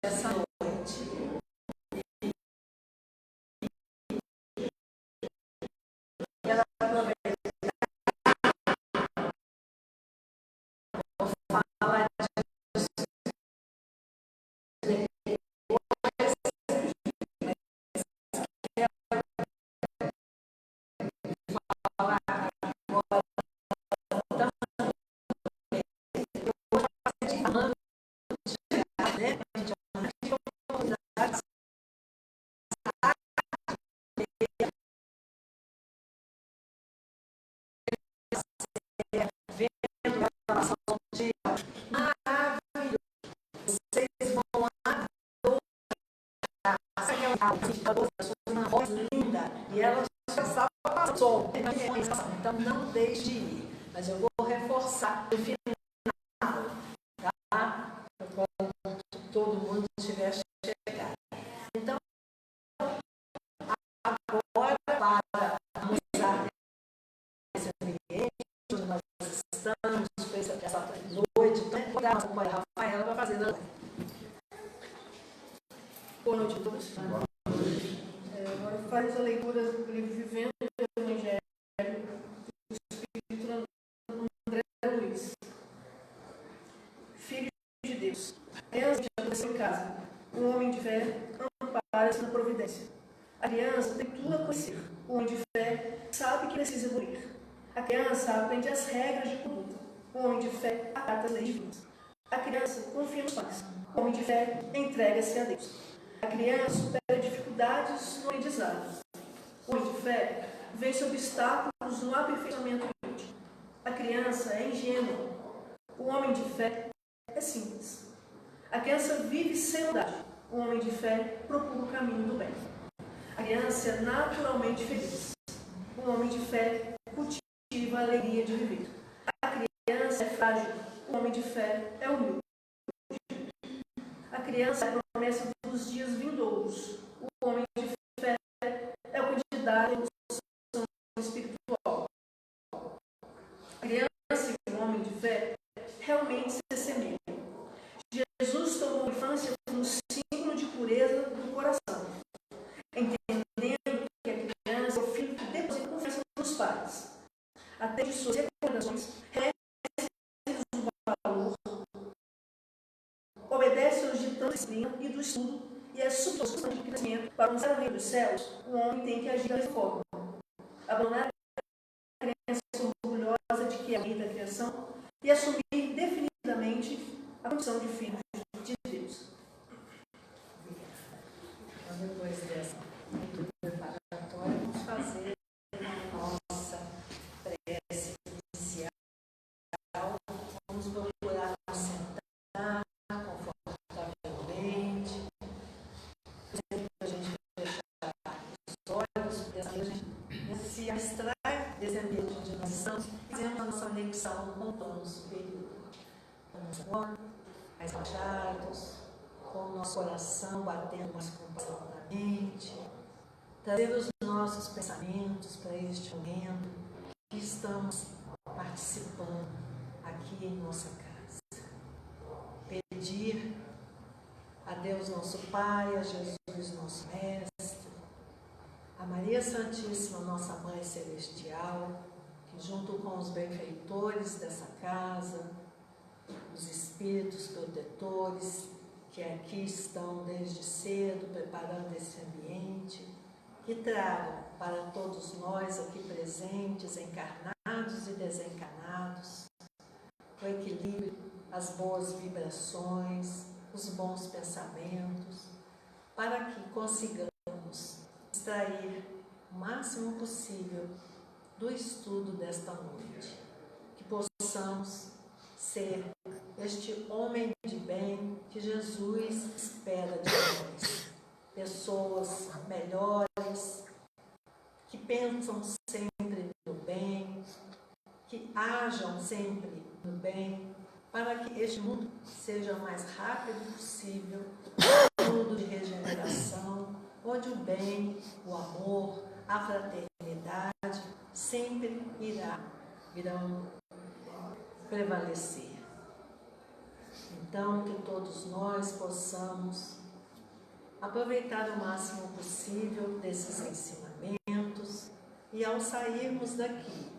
essa noite. E ela aproveita para falar uma voz linda e ela já estava passou. Então não deixe de ir. Mas eu vou reforçar no final, tá? Quando todo mundo estiver chegado. Então, agora, para mostrar esse ambiente onde nós estamos, essa noite, né? Vou dar uma para a Rafaela para fazer a noite. Boa noite a todos. Agora faz a leitura do livro Vivendo o Evangelho do Espírito André Luiz. Filho de Deus. A criança já nasceu em casa. Um homem de fé ampara-se na providência. A criança tem tudo a conhecer. O homem de fé sabe que precisa evoluir. A criança aprende as regras de conduta. O homem de fé acata as leis divinas. A criança confia nos pais. O homem de fé entrega-se a Deus. A criança supera dificuldades no aprendizado. O homem de fé vence obstáculos no aperfeiçoamento íntimo. A criança é ingênua. O homem de fé é simples. A criança vive sem maldade. O homem de fé procura o caminho do bem. A criança é naturalmente feliz. O homem de fé cultiva a alegria de viver. A criança é frágil. O homem de fé é humilde. A criança é a promessa dos dias vindouros. O homem de fé é o candidato à evolução espiritual. A criança e o homem de fé realmente se assemelham. Jesus tomou a infância como símbolo de pureza do coração, entendendo que a criança é o filho que deposita confiança nos pais. Até de suas recomendações, reconhece o valor, obedece aos ditames da disciplina e do estudo e é suposto de crescimento. Para alcançar o reino dos céus, o homem tem que agir dessa forma. Abandonar a criança orgulhosa de que é a lei da criação e assumir definitivamente a condição de filho de Deus. Então, depois dessa leitura preparatória, vamos fazer a nossa prece inicial. Vamos procurar sentar confortavelmente. Sempre que a gente fechar os olhos, porque a gente se abstrai desse ambiente onde nós estamos, fazemos a nossa conexão com o plano superior. Vamos agora, mais relaxados, com o nosso coração batendo mais profundamente, trazer os nossos pensamentos para este momento que estamos participando aqui em nossa casa. Pedir a Deus nosso Pai, a Jesus nosso Mestre, a Maria Santíssima, nossa Mãe Celestial, que junto com os benfeitores dessa casa, os espíritos protetores que aqui estão desde cedo preparando esse ambiente, que tragam para todos nós aqui presentes, encarnados e desencarnados, o equilíbrio, as boas vibrações, os bons pensamentos, para que consigamos extrair o máximo possível do estudo desta noite, que possamos ser este homem de bem que Jesus espera de nós. Pessoas melhores, que pensam sempre no bem, que ajam sempre no bem, para que este mundo seja o mais rápido possível, tudo de regeneração, onde o bem, o amor, a fraternidade sempre irão prevalecer. Então, que todos nós possamos aproveitar o máximo possível desses ensinamentos e, ao sairmos daqui,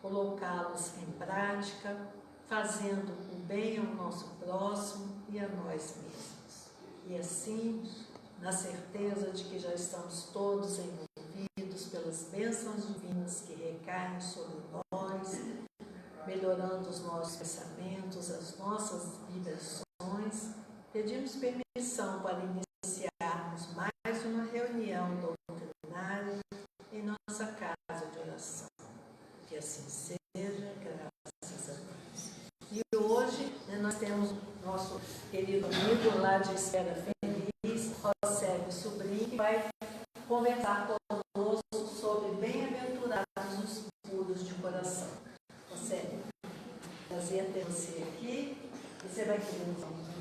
colocá-los em prática, fazendo o bem ao nosso próximo e a nós mesmos. E assim, na certeza de que já estamos todos envolvidos pelas bênçãos divinas que recaem sobre nós, melhorando os nossos pensamentos, as nossas vibrações, pedimos permissão para iniciarmos mais uma reunião doutrinária em nossa casa de oração. Que assim seja, graças a Deus. E hoje, nós temos nosso querido amigo lá de Esfera Feliz, Rosélio Sobrinho, que vai conversar conosco sobre bem-aventurados os puros de coração. Rosélio, prazer ter você aqui. Você vai querer usar um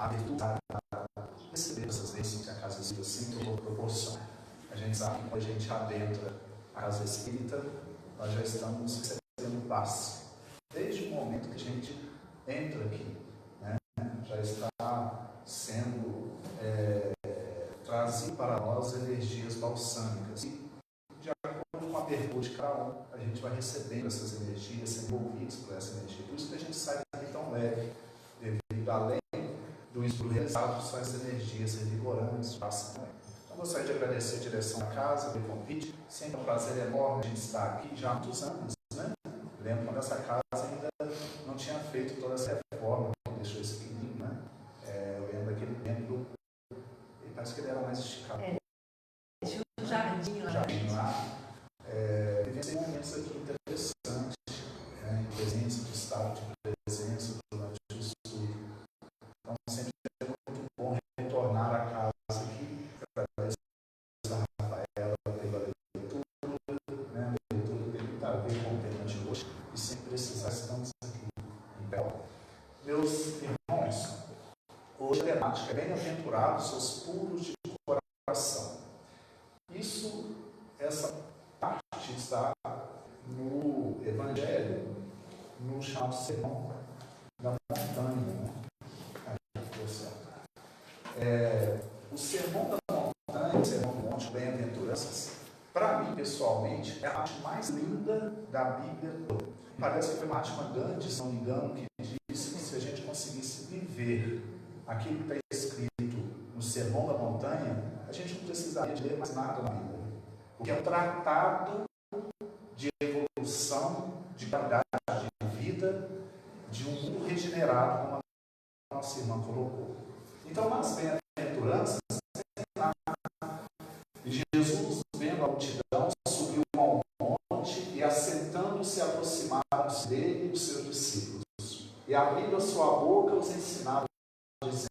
a virtude a receber essas bênçãos que a casa espírita sempre proporciona. A gente sabe que quando a gente adentra a casa espírita, nós já estamos recebendo paz. Desde o momento que a gente entra aqui, né? Já está sendo trazido para nós energias balsâmicas. E, de acordo com a abertura de cada um, a gente vai recebendo essas energias, sendo envolvidos por essa energia. Por isso que a gente sai daqui tão leve, devido além do estudo realizado, são as energias revigorantes, passam também. Então, gostaria de agradecer a direção da casa pelo convite. Sempre é um prazer enorme a gente estar aqui já há muitos anos, né? Lembro quando essa casa ainda não tinha feito toda essa reforma, que deixou esse pequenininho, né? Eu lembro daquele tempo, ele parece que ele era mais esticado. tinha um jardim lá. Vivenciei momentos aqui interessantes, né? Em presença do estado de presença durante o estudo. Então, sempre é muito bom retornar à casa aqui, através da Rafaela, pela leitura, né? A leitura tem muito a ver com o tema de hoje, e sem precisar, estamos aqui em pé. Meus irmãos, hoje a temática é bem-aventurados os puros de coração. Essa parte está no Evangelho, no chamado Sermão da Montanha. Né? O Sermão da Montanha, o Sermão do Monte, Bem-aventuranças, para mim, pessoalmente, é a parte mais linda da Bíblia toda. Parece que foi Mahatma Gandhi, se não me engano, que disse que se a gente conseguisse viver aquilo que está escrito no Sermão da Montanha, a gente não precisaria de ler mais nada na Bíblia. Porque é um tratado de evolução, de qualidade de vida, de um mundo regenerado, como a nossa irmã colocou. Então, nas bem-aventuranças, Jesus, vendo a multidão, subiu ao monte e, assentando-se, aproximaram-se dele e dos seus discípulos. E, abrindo a sua boca, os ensinava, dizendo: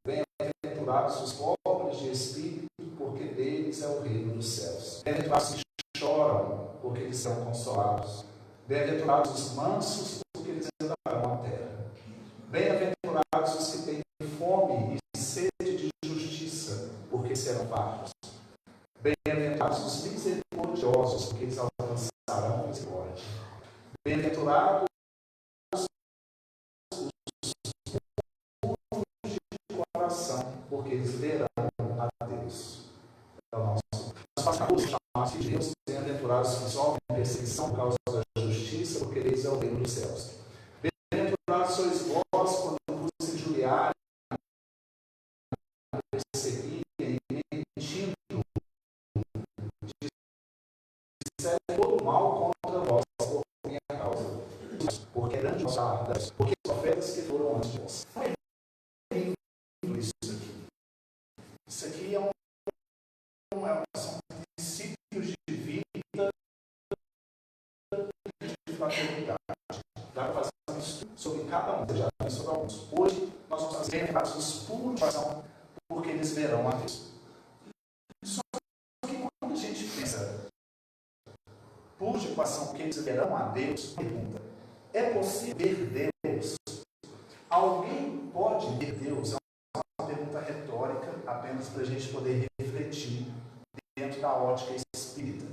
bem-aventurados os pobres de espírito, porque deles é o reino dos céus. Bem-aventurados os que choram, porque eles serão consolados. Bem-aventurados os mansos, porque eles herdarão a terra. Bem-aventurados os que têm fome e sede de justiça, porque serão fartos. Bem-aventurados os misericordiosos, porque eles alcançarão misericórdia. Bem-aventurados os puros de coração, porque eles verão a Deus. Então, nós passamos a chamar de Deus, bem-aventurados que sofrem perseguição por causa da justiça, porque eles é o reino dos céus. Bem-aventurados sois vós quando vos injuriarem, perseguirem, mentindo, disserem todo mal contra vós por minha causa. Porque é grande a vossa guarda, porque as ofertas que foram antes de vós. Isso aqui são princípios de vida, de fraternidade, da sobre alguns. Hoje, nós vamos fazer os puros de coração, porque eles verão a Deus. Só que quando a gente pensa puros de coração, porque eles verão a Deus, pergunta, é possível ver Deus? Alguém pode ver Deus? É uma pergunta retórica, apenas para a gente poder refletir dentro da ótica espírita.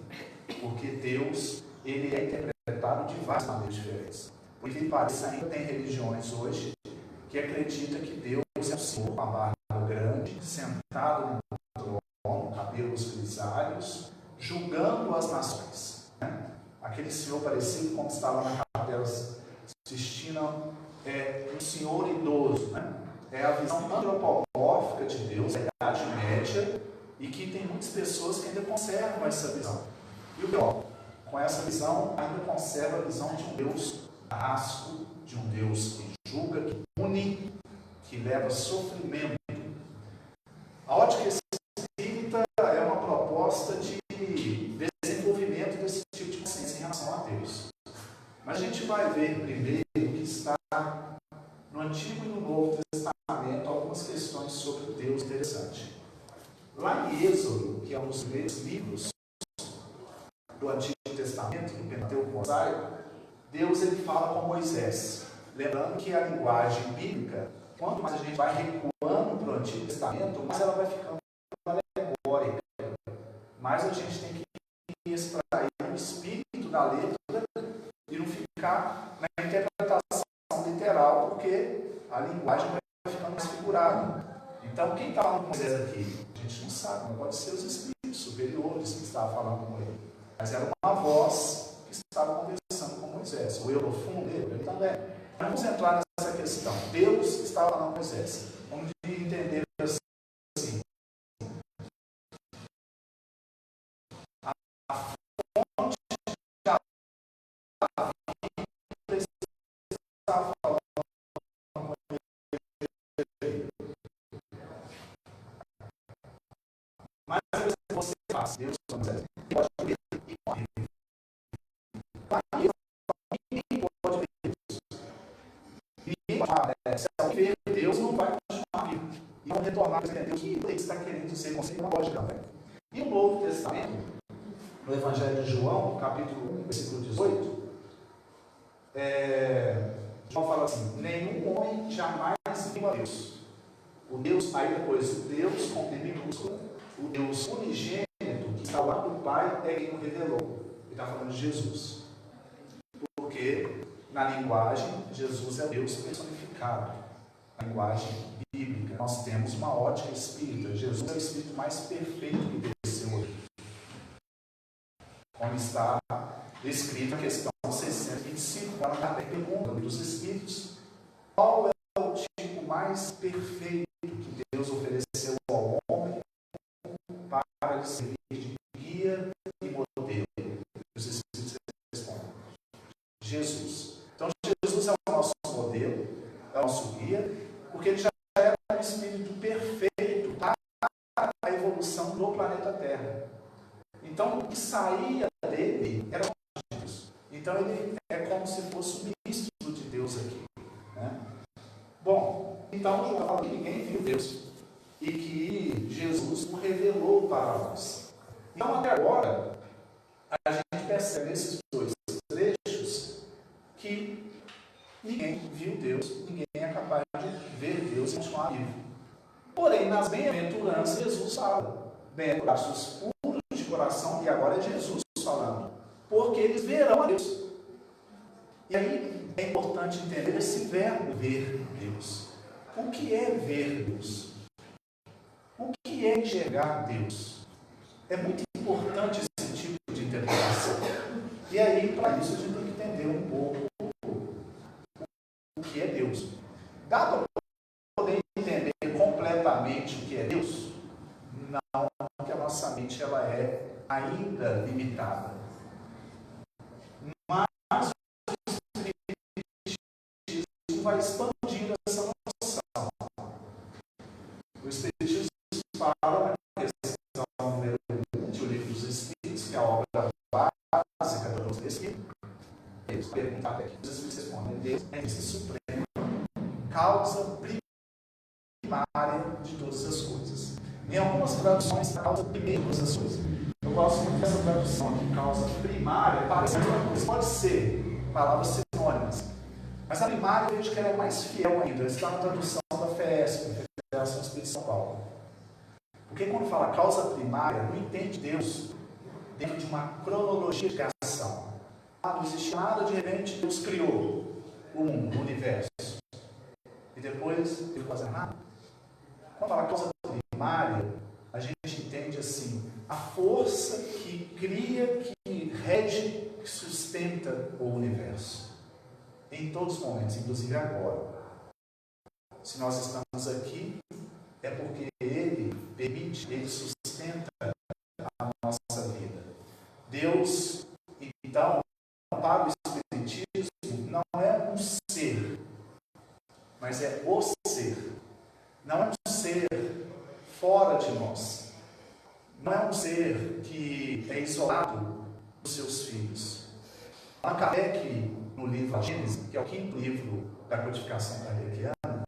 Porque Deus, ele é interpretado de várias maneiras diferentes. Por que parece, ainda tem religiões hoje que acreditam que Deus é um senhor com a barba grande, sentado no trono, cabelos grisalhos, julgando as nações. Aquele senhor parecido como estava na Capela Sistina, um senhor idoso. É a visão antropomórfica de Deus, da Idade Média, e que tem muitas pessoas que ainda conservam essa visão. E o pior, com essa visão, ainda conserva a visão de um Deus carrasco, de um Deus que julga, que pune, que leva sofrimento. A ótica espírita é uma proposta de desenvolvimento desse tipo de consciência em relação a Deus. Mas a gente vai ver primeiro que está no Antigo e no Novo Testamento algumas questões sobre Deus interessantes. Lá em Êxodo, que é um dos primeiros livros do Antigo Testamento, do Pentateuco Mosaico, Deus ele fala com Moisés. Lembrando que a linguagem bíblica, quanto mais a gente vai recuando para o Antigo Testamento, mais ela vai ficando alegórica. Mais a gente tem que extrair o espírito da letra e não ficar na interpretação literal, porque a linguagem vai ficando mais figurada. Então, quem está falando com Moisés aqui? A gente não sabe, não pode ser os espíritos superiores que estavam falando com ele. Mas era uma voz que estava conversando com Moisés. O eu profundo dele, ele também. Vamos entrar nessa questão. Deus estava falando com Moisés. Vamos entender assim. A fonte da vida estava falando com ele. Mas você faz, Deus com Moisés. Pode ver e morre. Ninguém pode ver Deus. Ninguém pode se alguém ver Deus, não vai continuar vivo. E vão retornar para entender o que ele está querendo dizer com isso. Não pode não. E o Novo Testamento, no Evangelho de João, capítulo 1, versículo 18, João fala assim: nenhum homem jamais viu a Deus. O Deus, aí depois, o Deus com P minúsculo, o Deus unigênito, que está lá do Pai, é quem o revelou. Ele está falando de Jesus. Porque, na linguagem, Jesus é Deus personificado. Na linguagem bíblica, nós temos uma ótica espírita. Jesus é o espírito mais perfeito que desceu hoje. Como está escrito a questão 625, quando Kardec pergunta dos espíritos, qual é o tipo mais perfeito que Deus ofereceu ao homem para ele servir de guia e modelo? Os espíritos respondem: Jesus. Então, Jesus é o nosso modelo, é o nosso guia, porque ele já era um espírito perfeito para a evolução do planeta Terra. Então, o que saía dele era Jesus. Então, ele é como se fosse o ministro de Deus aqui. Bom, então, João fala que ninguém viu Deus e que Jesus o revelou para nós. Então, até agora, a gente percebe nesses dois trechos que ninguém viu Deus, ninguém é capaz de ver Deus e continuar vivo. Porém, nas bem-aventuranças, Jesus fala: bem-aventurados puros de coração, e agora é Jesus falando, porque eles verão a Deus. E aí é importante entender esse verbo ver Deus. O que é ver Deus? O que é enxergar Deus? É muito importante esse tipo de interpretação. E aí, para isso, a gente tem que entender um pouco o que é Deus. Dá para poder entender completamente o que é Deus? Não, porque a nossa mente ela é ainda limitada. Mas o Espiritismo vai expandindo essa noção. O Espiritismo fala na questão número 1 do Livro dos Espíritos, que é a obra básica da doutrina espírita. Eles perguntam até que os Espíritos respondem: Deus é esse supremo causa primária de todas as coisas. Em algumas traduções, causa primeira de todas as coisas. Eu gosto muito dessa tradução aqui, causa primária, parece que pode ser palavras sinônimas. Mas a primária eu vejo que ela é mais fiel ainda. Está na tradução da FESP, Federação Espírita de São Paulo. Porque quando fala causa primária, não entende Deus dentro de uma cronologia de criação. Não existe nada, de repente Deus criou o mundo, o universo. E depois ele faz nada. Quando fala causa primária, a gente entende assim, a força que cria, que rege, que sustenta o universo. Em todos os momentos, inclusive agora. Se nós estamos aqui, é porque Ele permite, Ele sustenta a nossa vida. Deus, então, para o Espiritismo, não é um ser, mas é o ser. Não é um ser fora de nós. Não é um ser que é isolado dos seus filhos. Allan Kardec, no livro Gênesis, que é o quinto livro da codificação kardeciana,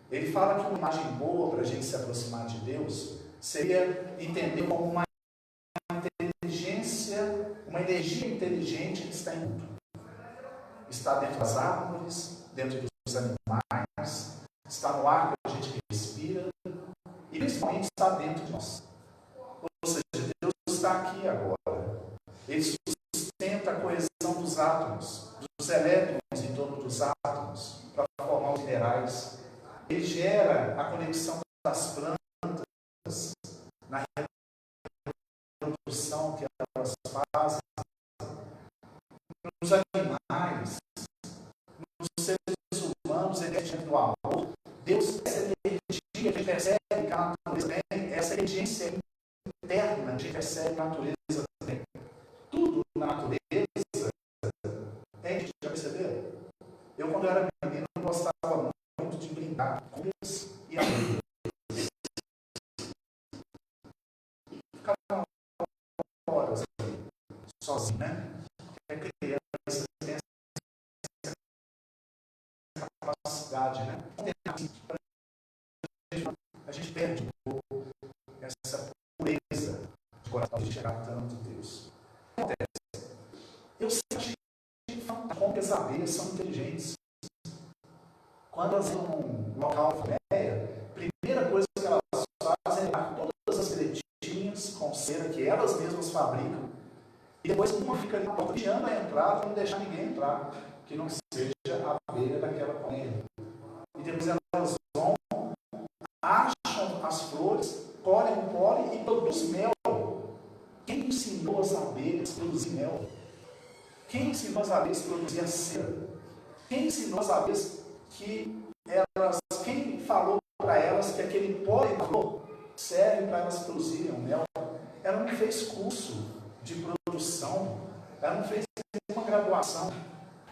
ele fala que uma imagem boa para a gente se aproximar de Deus seria entender como uma inteligência, uma energia inteligente que está em tudo. Está dentro das árvores, dentro dos animais, está no ar que a gente respira e principalmente está dentro de nós. Ou seja, Deus está aqui agora. Ele sustenta a coesão dos átomos, dos elétrons em torno dos átomos, para formar os minerais. Ele gera a conexão das plantas na reprodução que elas fazem, nos animais, nos seres humanos, ele é dentro do amor. Deus, essa energia que a gente percebe que a natureza tem, essa inteligência interna que a gente percebe que a natureza tem. Tudo na natureza tem, já perceberam? Eu, quando era menino, não gostava muito de brincar com isso e a vida. Ficava horas ali, sozinho, né? A criança tem essa capacidade, né? A gente perde um pouco essa pureza de coração de chegar tanto Deus. O que acontece? Eu sei que como que as abelhas são inteligentes. Quando elas vão num local de colmeia, a primeira coisa que elas fazem é levar todas as bilhetinhas com cera que elas mesmas fabricam. E depois uma fica ali na porta vigiando a entrada, não deixar ninguém entrar, que não seja a abelha daquela colmeia. E depois elas vão, acham as flores, colhem o pólen e produzem mel. Quem ensinou as abelhas a produzir mel? Quem ensinou as abelhas a produzir a cera? Quem ensinou as abelhas que elas, quem falou para elas que aquele pólen serve para elas produzirem o mel? Ela não fez curso de produção, ela não fez nenhuma graduação.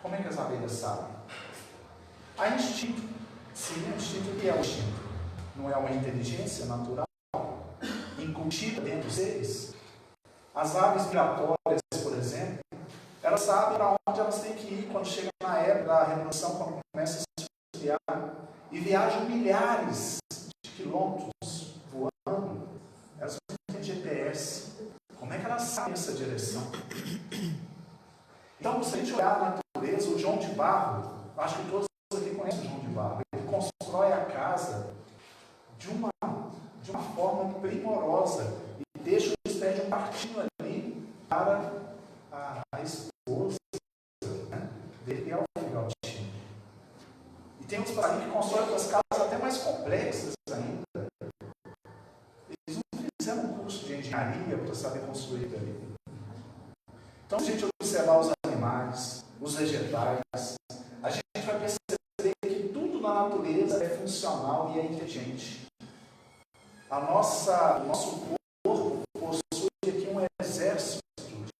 Como é que as abelhas sabem? Há instinto. Sim, instinto. O que é o instinto? Não é uma inteligência natural incutida dentro deles? As aves migratórias, por exemplo, elas sabem para onde elas têm que ir quando chega na época da reprodução, quando começa a se esfriar, e viajam milhares de quilômetros voando. Elas não têm GPS. Como é que elas sabem essa direção? Então, se a gente olhar a natureza, o João de Barro, acho que todos aqui conhecem o João de Barro, ele constrói a casa de uma forma primorosa e deixa o espécie de um quartinho ali para a esposa, né, dele, é o filhotinho. E tem uns passarinhos que constroem outras casas até mais complexas ainda. Eles não fizeram um curso de engenharia para saber construir ali. Então, se a gente observar os animais, os vegetais, a gente vai perceber que tudo na natureza é funcional e é inteligente. O nosso corpo possui aqui um exército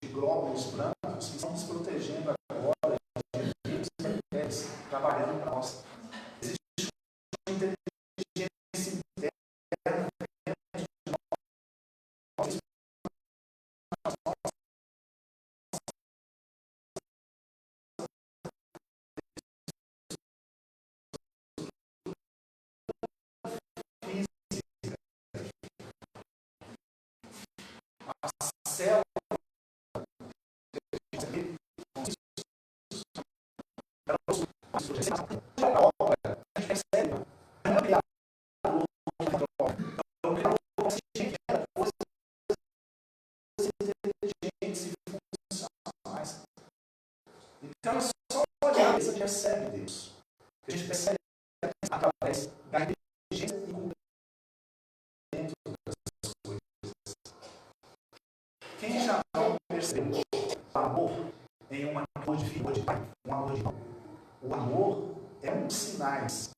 de glóbulos brancos que estão nos protegendo agora de vírus e bactérias, trabalhando para nós. Existe uma inteligência interna dentro de nós. célula a obra, a gente percebe, não é criar inteligentes e funcionais. Então é só olhar que a gente percebe Deus. A gente percebe através da inteligência e cumprimento das coisas. Quem já não percebeu o amor em um amor de filho, de pai, um amor de irmão? O amor é um dos sinais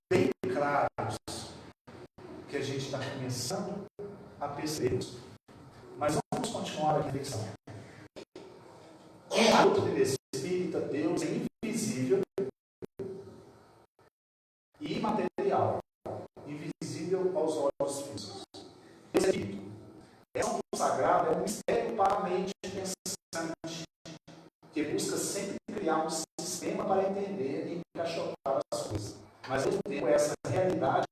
bem claros que a gente está começando a perceber. Mas vamos continuar a reflexão. A doutrina espírita, Deus é invisível e imaterial, invisível aos olhos físicos. Deus é espírito. É um sagrado, é um mistério para a mente pensante, que busca sempre criar um sistema para entender e encaixotar as coisas. Mas ao mesmo tempo, essa realidade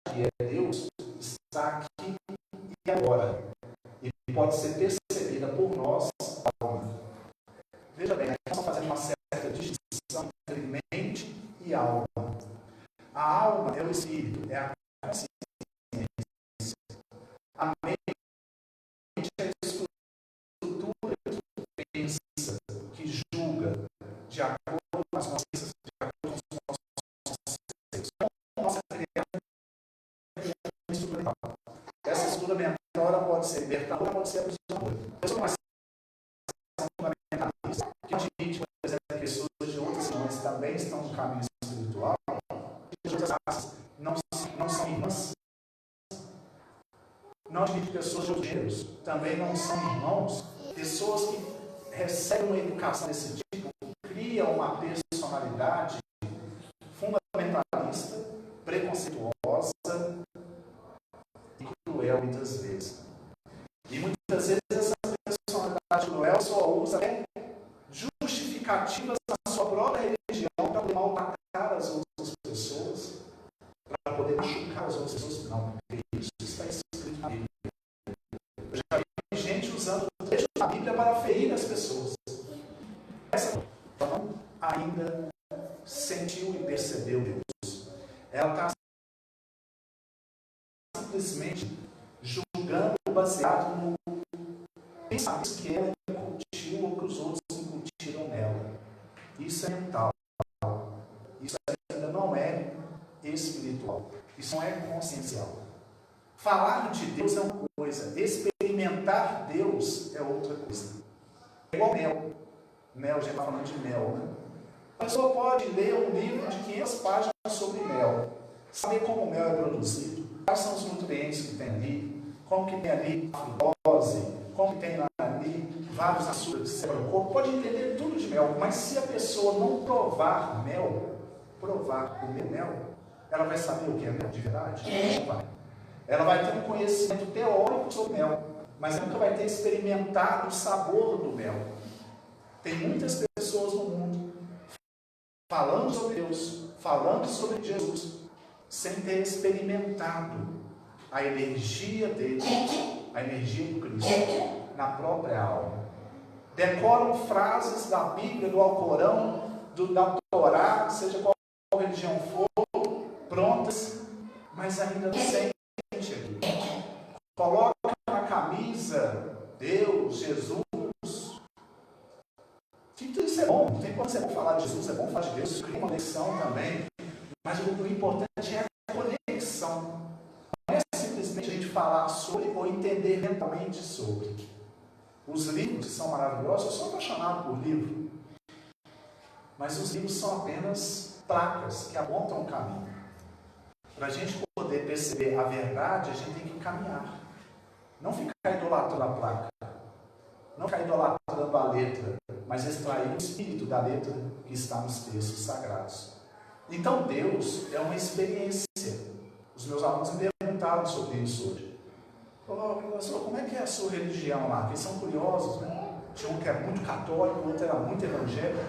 que é Deus está aqui e agora. E pode ser percebida por nós. Veja bem, nós estamos fazendo uma certa distinção entre mente e alma. A alma é o espírito, é a consciência. A mente é a estrutura que pensa, que julga, de acordo com as nossas conceitos. Nossa criação, essa estrutura mental pode ser libertadora, pode ser aprisionadora. Isso é uma fundamentalista que admite, por exemplo, que pessoas de outras religiões também estão no caminho espiritual, e de outras raças não são irmãs. Não admite pessoas de outros gêneros também não são irmãos. Pessoas que recebem uma educação desse tipo criam uma personalidade fundamentalista, preconceituosa e cruel muitas vezes. E muitas vezes essa personalidade cruel só usa justificativas na sua própria religião para poder maltratar as outras pessoas, para poder machucar as outras pessoas. Não, porque isso está escrito na Bíblia. Eu já vi gente usando o trecho da Bíblia para ferir as pessoas. Essa não ainda sentiu e percebeu Deus. Ela está simplesmente julgando baseado no pensamento que ela incutiu ou que os outros incutiram nela. Isso é mental. Isso ainda não é espiritual. Isso não é consciencial. Falar de Deus é uma coisa, experimentar Deus é outra coisa. É igual mel. Mel, a gente está falando de mel, né? A pessoa pode ler um livro de 500 páginas sobre mel, saber como o mel é produzido, quais são os nutrientes que tem ali, como que tem ali a frutose, como que tem ali vários açúcares que você para o corpo, pode entender tudo de mel, mas se a pessoa não provar mel, comer mel, ela vai saber o que é mel de verdade? Não vai. Ela vai ter um conhecimento teórico sobre mel, mas nunca vai ter experimentado o sabor do mel. Tem muitas pessoas no mundo falando sobre Deus, falando sobre Jesus, sem ter experimentado a energia dele, a energia do Cristo, na própria alma. Decoram frases da Bíblia, do Alcorão, da Torá, seja qual religião for, prontas, mas ainda não sente aqui. Coloca na camisa Deus, Jesus. Isso é bom, não tem como ser bom falar de Jesus, é bom falar de Deus, cria uma conexão também, mas o importante é a conexão. Não é simplesmente a gente falar sobre ou entender mentalmente sobre. Os livros que são maravilhosos, eu sou apaixonado por livro, mas os livros são apenas placas que apontam o caminho. Para a gente poder perceber a verdade, a gente tem que caminhar. Não ficar idolatrando a placa, não ficar idolatrando a letra, mas extrair o espírito da letra que está nos textos sagrados. Então Deus é uma experiência. Os meus alunos me perguntaram sobre isso hoje. Falaram, professor, como é que é a sua religião lá? Eles são curiosos, né? Tinha um que é muito católico, o outro era muito evangélico.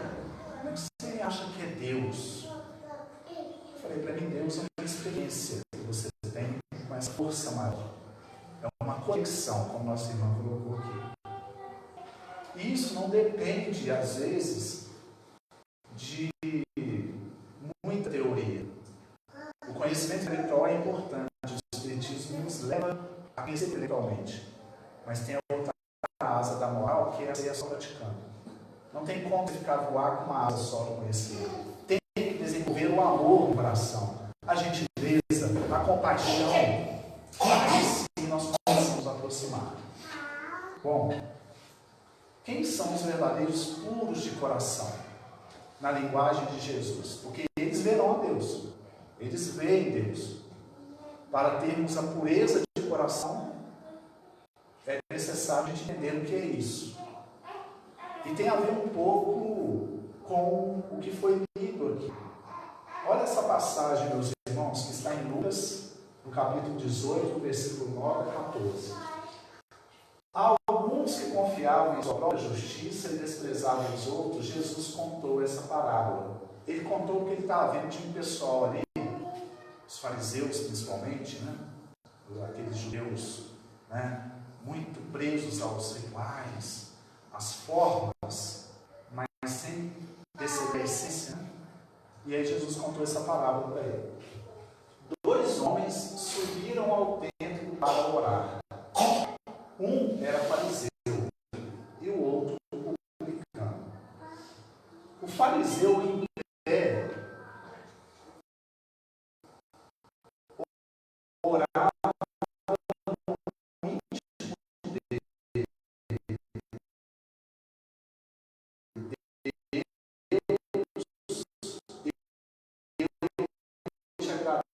Como é que você acha que é Deus? Eu falei, para mim Deus é uma experiência que você tem com essa força maior. É uma conexão, como nossa irmã colocou aqui. E isso não depende, às vezes, de muita teoria. O conhecimento intelectual é importante, o espiritismo nos leva a conhecer intelectualmente, mas tem a outra asa da moral, que é a só praticando. Não tem como ficar voar com uma asa só no conhecimento. Tem que desenvolver o amor no coração, a gentileza, a compaixão, para que sim nós possamos nos aproximar. Bom, quem são os verdadeiros puros de coração? Na linguagem de Jesus, porque eles verão a Deus, eles veem Deus. Para termos a pureza de coração, é necessário a gente entender o que é isso. E tem a ver um pouco com o que foi lido aqui. Olha essa passagem, meus irmãos, que está em Lucas, no capítulo 18, versículo 9 a 14. A alguns que confiavam em sua própria justiça e desprezavam os outros, Jesus contou essa parábola. Ele contou porque ele estava vendo de um pessoal ali, os fariseus principalmente, né? Aqueles judeus, né? Muito presos aos rituais, às formas, mas sem perceber a essência. Né? E aí Jesus contou essa parábola para ele. 2 homens subiram ao templo para orar. Um era fariseu e o outro publicano. O fariseu em pé orava no íntimo dele. Eu te agradeço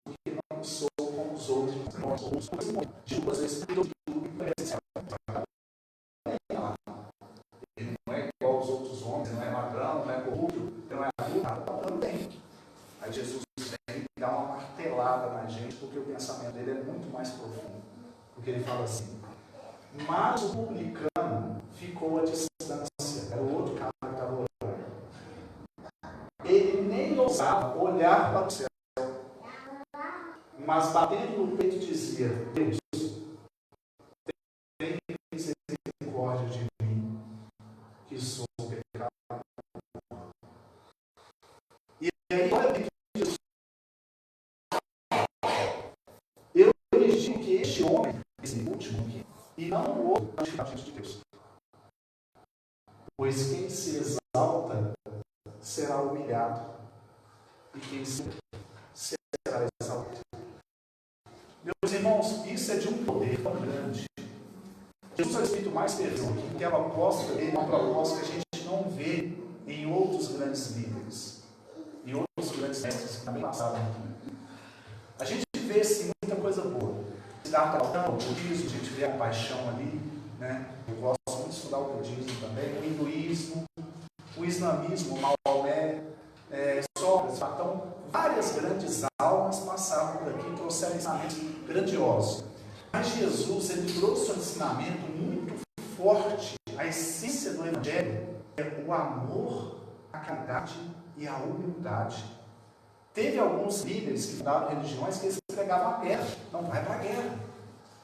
porque não sou como os outros. Duas vezes ele não é igual aos outros homens, não é ladrão, não é corrupto, não é adulto, também. Aí Jesus vem e dá uma martelada na gente, porque o pensamento dele é muito mais profundo. Porque ele fala assim: mas o publicano ficou à distância, era o outro cara que estava orando. Ele nem ousava olhar para o céu, mas batendo no peito dizia: Deus, tem misericórdia de mim, que sou pecador. E aí, olha o que Jesus: eu lhes digo que este homem, esse último aqui, e não o outro, está diante de Deus. Pois quem se exalta será humilhado, e quem se será exaltado. Meus irmãos, isso é de um poder tão grande. Jesus é o Espírito mais perfeito, porque a proposta dele é uma proposta que a gente não vê em outros grandes líderes, em outros grandes mestres que também passaram aqui. A gente vê sim muita coisa boa. O budismo, a gente vê a paixão ali, né? Eu gosto muito de estudar o budismo também, o hinduísmo, o islamismo, o Maomé, Sócrates, Platão, várias grandes almas passaram por aqui e trouxeram ensinamentos grandiosos. Mas Jesus, ele trouxe um ensinamento muito forte. A essência do Evangelho é o amor, a caridade e a humildade. Teve alguns líderes que fundaram religiões que eles pregavam a guerra. Não, vai para a guerra,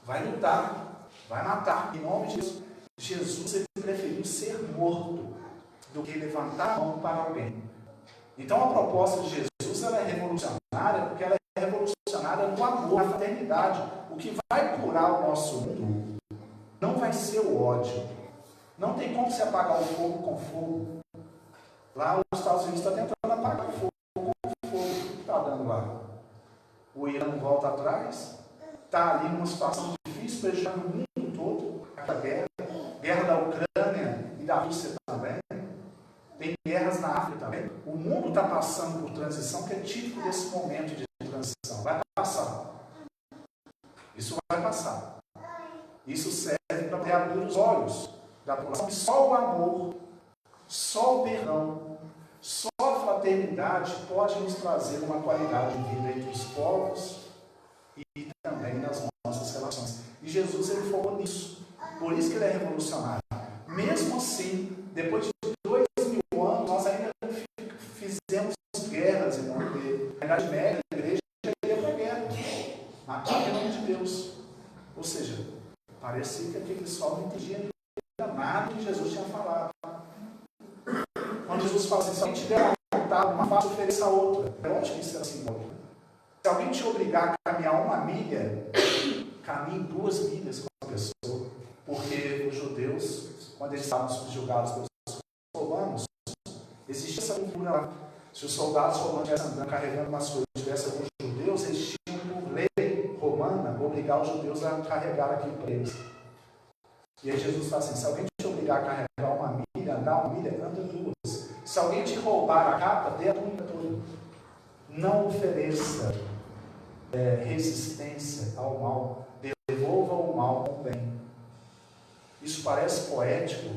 vai lutar, vai matar. Em nome de Deus, Jesus ele preferiu ser morto do que levantar a mão para alguém. Então a proposta de Jesus ela é revolucionária porque ela é revolucionária no amor, na fraternidade. O que vai curar o nosso mundo não vai ser o ódio. Não tem como se apagar o fogo com fogo. Lá os Estados Unidos estão tentando apagar o fogo com fogo. O que está dando lá? O Irã não volta atrás. Está ali numa situação difícil, prejudicando o mundo todo. A guerra da Ucrânia e da Rússia também. Tem guerras na África também. O mundo está passando por transição, que é típico desse momento de transição. Vai passar. Isso vai passar. Isso serve para abrir os olhos da população. Só o amor, só o perdão, só a fraternidade pode nos trazer uma qualidade de vida entre os povos e também nas nossas relações. E Jesus ele focou nisso. Por isso que ele é revolucionário. Mesmo assim, depois de 2000 anos, nós ainda fizemos guerras, irmão. Na Idade Média, a igreja ia para a guerra. parecia que aquele pessoal não entendia nada que Jesus tinha falado. Quando Jesus fala assim, se alguém tiver uma face, ofereça a outra. É lógico que isso era simbólico. Se alguém te obrigar a caminhar 1 milha, caminhe 2 milhas com a pessoa. Porque os judeus, quando eles estavam subjugados pelos romanos, existia essa cultura lá. Se os soldados romanos estivessem andando, carregando umas coisas, tivessem alguns judeus, eles tinham, por lei romana, obrigar os judeus a carregar aquilo para eles. E aí Jesus fala assim, se alguém te obrigar a carregar 1 milha, andar 1 milha, anda 2. Se alguém te roubar a capa, dê a túnica toda. Não ofereça resistência ao mal. Devolva o mal com o bem. Isso parece poético,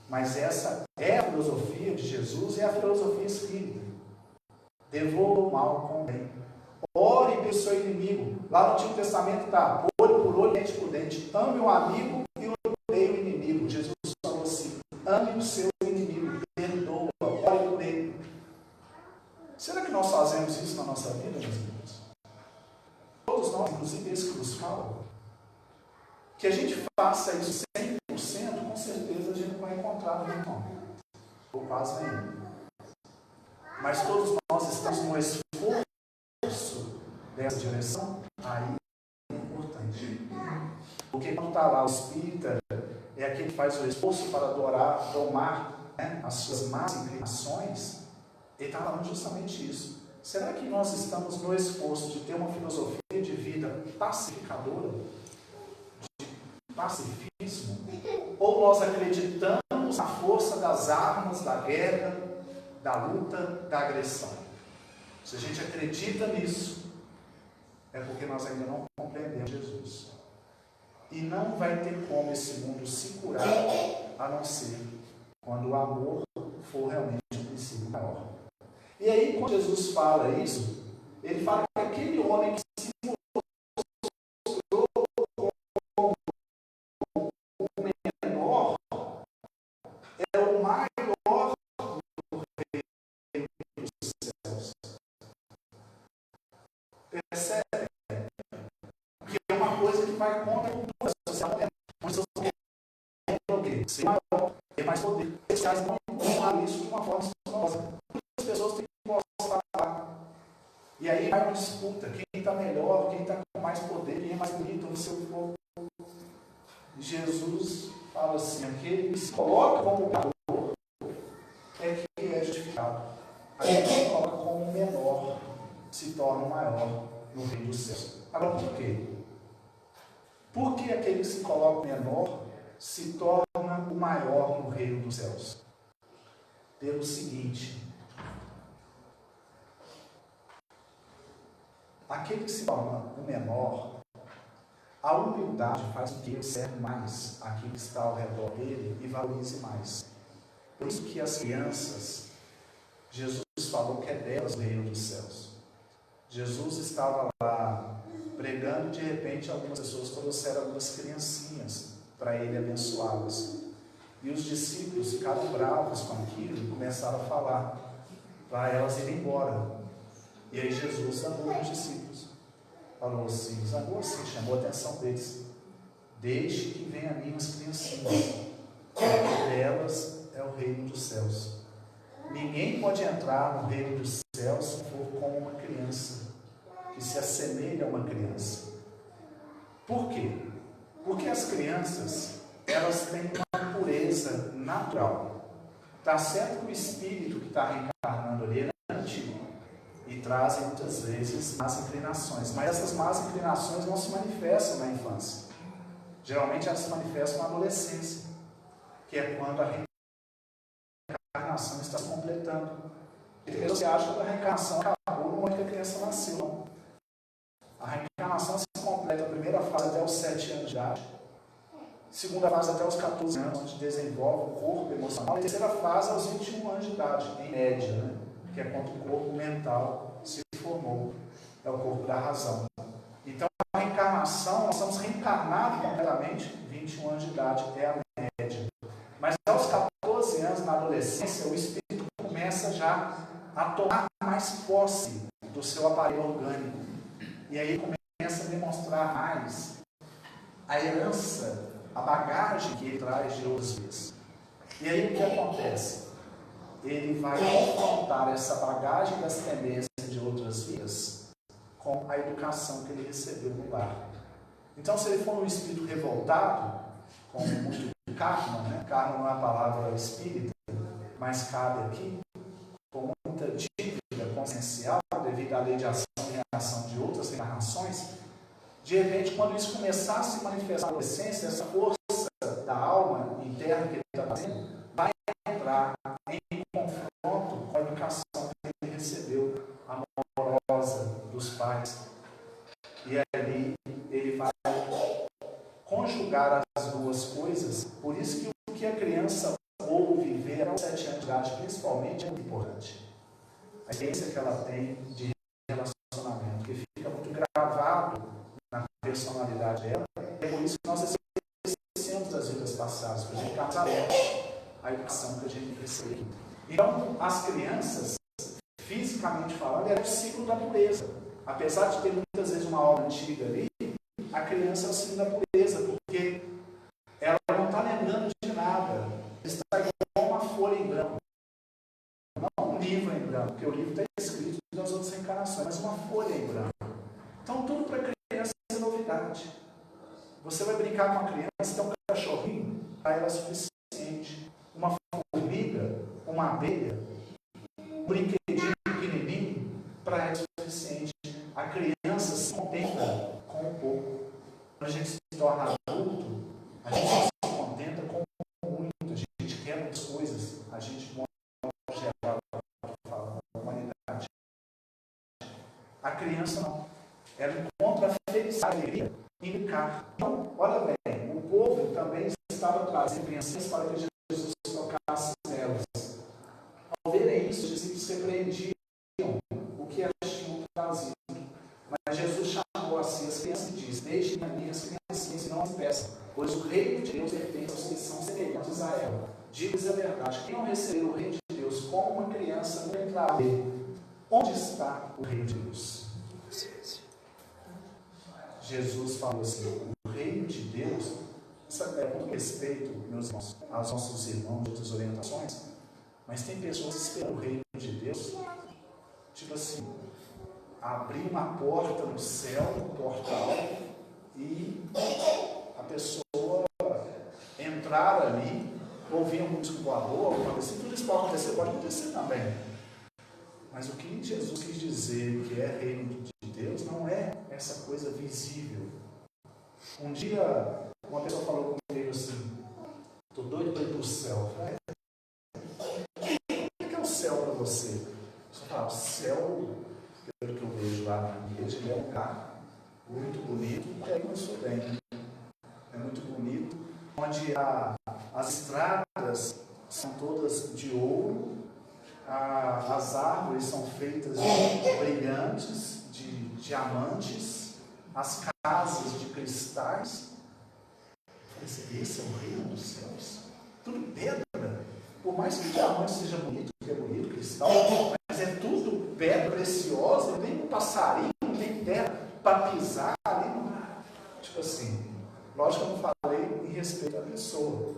mas essa é a filosofia de Jesus e a filosofia espírita. Devolva o mal com o bem. Ore pelo seu inimigo. Lá no Antigo Testamento está, olho por olho, dente por dente. Ame o amigo e odeie o inimigo. Jesus falou assim, ame o seu inimigo, perdoa, ore por ele. Será que nós fazemos isso na nossa vida, meus irmãos? Todos nós, inclusive esse que nos fala. Que a gente faça isso 100%, com certeza a gente não vai encontrar no irmão. Ou quase nenhum. Mas todos nós estamos no esforço dessa direção, aí é importante. Porque quando está lá o espírita, é aquele que faz o esforço para adorar, domar as suas más inclinações, ele está falando justamente isso. Será que nós estamos no esforço de ter uma filosofia de vida pacificadora? De pacifismo? Ou nós acreditamos na força das armas, da guerra, da luta, da agressão? Se a gente acredita nisso, é porque nós ainda não compreendemos Jesus. E não vai ter como esse mundo se curar, a não ser quando o amor for realmente o princípio maior. E aí, quando Jesus fala isso, ele fala que aquele homem que se mostrou como o menor é o maior do reino dos céus. Percebe? Que é uma coisa que vai contra a cultura social. As pessoas querem ser maior, ter mais poder. Esses caras não encontram isso de uma forma escandalosa. As pessoas têm que mostrar lá. E aí vai uma disputa. Quem está melhor, quem está com mais poder, quem é mais bonito no seu corpo. Jesus fala assim, aquele que se coloca como pecador é que é justificado. Aquele que se coloca como menor se torna o maior no reino dos céus. Agora, por quê? Por que aquele que se coloca menor se torna o maior no reino dos céus? Pelo seguinte, aquele que se torna o menor, a humildade faz com que ele serve mais aquilo que está ao redor dele e valorize mais. Por isso que as crianças, Jesus falou que é delas o reino dos céus. Jesus estava lá pregando e de repente algumas pessoas trouxeram algumas criancinhas para ele abençoá-las. E os discípulos ficaram bravos com aquilo e começaram a falar para elas irem embora. E aí Jesus zangou os discípulos. Falou assim, zangou assim, chamou a atenção deles. Deixe que venham a mim as criancinhas, porque delas é o reino dos céus. Ninguém pode entrar no reino dos céus se for como uma criança, que se assemelha a uma criança. Por quê? Porque as crianças, elas têm uma pureza natural. Está certo que o espírito que está reencarnando ali é antigo e trazem muitas vezes más inclinações, mas essas más inclinações não se manifestam na infância. Geralmente elas se manifestam na adolescência, que é quando a reencarnação está se completando. E tem pessoas que acham que a reencarnação acabou no momento que a criança nasceu. Não. A reencarnação se completa a primeira fase até os 7 anos de idade, segunda fase até os 14 anos, onde desenvolve o corpo emocional, e a terceira fase aos 21 anos de idade, em média, né? Que é quando o corpo mental se formou, é o corpo da razão. Então a reencarnação, nós estamos reencarnados completamente, 21 anos de idade é a média. Mas aos 14 anos, na adolescência, o espírito começa já a tomar mais posse do seu aparelho orgânico. E aí começa a demonstrar mais a herança a bagagem que ele traz de outras vidas. E aí o que acontece? Ele vai confrontar essa bagagem das tendências de outras vidas com a educação que ele recebeu no lar. Então, se ele for um espírito revoltado, com muito karma, né? Karma não é a palavra espírita, mas cabe aqui, com muita dívida consciencial, devido à lei de ação e reação de outras reencarnações, de repente, quando isso começar a se manifestar na adolescência, essa força da alma interna que ele está fazendo, vai entrar em confronto com a educação que ele recebeu, amorosa dos pais. E ali ele vai conjugar as duas coisas. Por isso que o que a criança ouve ver aos 7 anos de idade, principalmente, é muito importante. A experiência que ela tem de relacionamento, que fica muito gravado na personalidade dela. É por isso que nós esquecemos das vidas passadas, para a gente ficar aberto à educação que a gente recebeu. Então, as crianças, fisicamente falando, é o ciclo da pureza. Apesar de ter muitas vezes uma obra antiga ali, a criança é o ciclo da pureza, porque ela não está lembrando de nada. Está igual uma folha em branco. Não um livro em branco, porque o livro está escrito nas outras reencarnações, mas uma folha em branco. Então, tudo para a criança é novidade. Você vai brincar com a criança, tem um cachorrinho, para ela é suficiente. Uma formiga, uma abelha, um brinquedinho pequenininho, para ela é suficiente. A criança se contenta com um pouco. Quando a gente se torna adulto, a gente não se contenta com muito. A gente quer muitas coisas. A gente mostra a humanidade. A criança não. Ela encontra a felicidade, a alegria em brincar. Então, olha bem, o povo também estava trazendo crianças para que Jesus tocasse nelas. Ao verem isso, os discípulos repreendiam o que elas tinham trazido. Mas Jesus chamou assim as crianças e disse: deixem as minhas criancinhas e não as peçam, pois o reino de Deus pertence aos que são semelhantes a ela. Digo-lhes a verdade: quem não receber o reino de Deus como uma criança não entrará nele. Onde está o reino de Deus? Jesus falou assim: o reino de Deus, sabe, com respeito, meus irmãos, aos nossos irmãos de outras orientações, mas tem pessoas que esperam o reino de Deus, tipo assim, abrir uma porta no céu, um portal, e a pessoa entrar ali, ouvir um músico voador, alguma coisa assim, tudo isso pode acontecer também. Mas o que Jesus quis dizer que é reino de Deus não é essa coisa visível. Um dia, uma pessoa falou comigo assim: estou doido para ir para o céu. O que é o céu para você? Você fala: o céu, pelo que eu vejo lá na igreja, ele é um lugar muito bonito, e aí começou bem. É muito bonito, onde as estradas são todas de ouro, as árvores são feitas de brilhantes, de diamantes, as casas de cristais. Esse é o reino dos céus. Tudo pedra. Por mais que o diamante seja bonito, que é bonito, cristal, mas é tudo pedra preciosa, não tem um passarinho, não tem terra para pisar ali. Tipo assim, lógico que eu não falei em respeito à pessoa,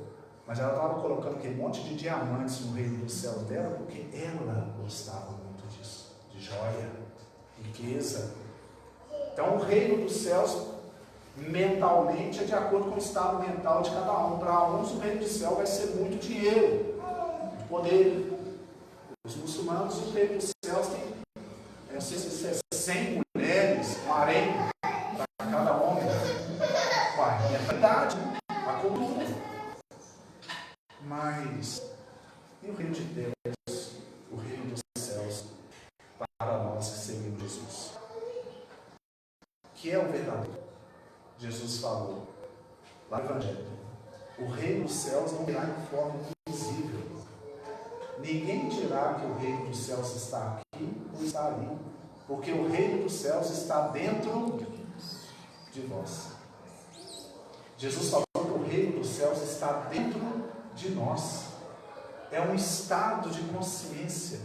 mas ela estava colocando aquele monte de diamantes no reino dos céus dela, porque ela gostava muito disso, de joia, riqueza. Então o reino dos céus mentalmente é de acordo com o estado mental de cada um. Para uns o reino do céu vai ser muito dinheiro, muito poder. Os muçulmanos, o reino dos céus tem, não sei se é 100 mulheres, um harém para cada homem. É verdade, a cultura. Mas e o reino de Deus, o reino dos céus, para nós que seguimos Jesus? Que é o verdadeiro. Jesus falou lá no Evangelho: o reino dos céus não virá em forma invisível. Ninguém dirá que o reino dos céus está aqui ou está ali, porque o reino dos céus está dentro de vós. Jesus falou que o reino dos céus está dentro de nós. É um estado de consciência,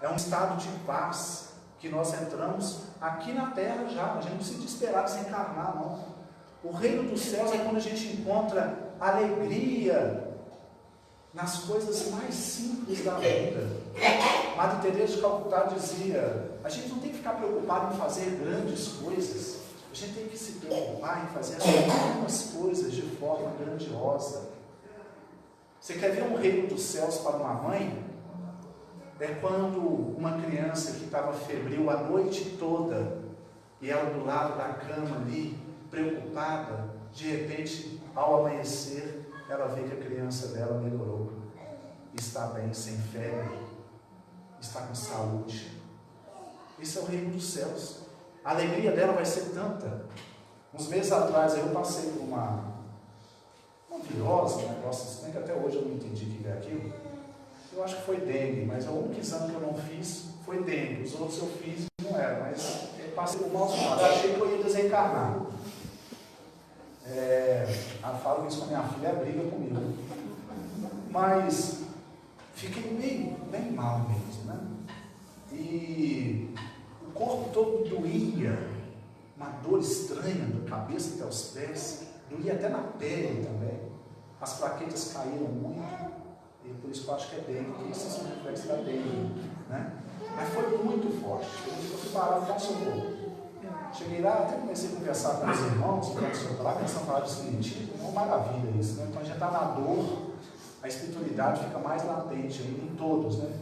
é um estado de paz que nós entramos aqui na terra já. A gente não precisa esperar desencarnar, não. O reino dos céus é quando a gente encontra alegria nas coisas mais simples da vida. Madre Teresa de Calcutá dizia: a gente não tem que ficar preocupado em fazer grandes coisas, a gente tem que se preocupar em fazer as pequenas coisas de forma grandiosa. Você quer ver um reino dos céus para uma mãe? É quando uma criança que estava febril a noite toda, e ela do lado da cama ali, preocupada, de repente, ao amanhecer, ela vê que a criança dela melhorou, está bem, sem febre, está com saúde. Esse é o reino dos céus. A alegria dela vai ser tanta. Uns meses atrás eu passei por uma virose, um negócio assim, que até hoje eu não entendi o que é aquilo. Eu acho que foi dengue, mas o único exame que eu não fiz foi dengue. Os outros eu fiz e não era, mas eu passei por maus tratos. Achei que eu ia desencarnar. Eu falo isso com a minha filha, é briga comigo. Mas fiquei bem mal mesmo, né? E o corpo todo doía, uma dor estranha, da cabeça até os pés, doía até na pele também. As plaquetas caíram muito. E por isso que eu acho que é dengue, porque isso é um reflexo da dengue, né? Mas foi muito forte. Eu fui parar no socorro. Cheguei lá, até comecei a conversar com os irmãos, lá, começando a falar de espiritismo, é uma maravilha isso, né? Então a gente está na dor, a espiritualidade fica mais latente ainda em todos, né?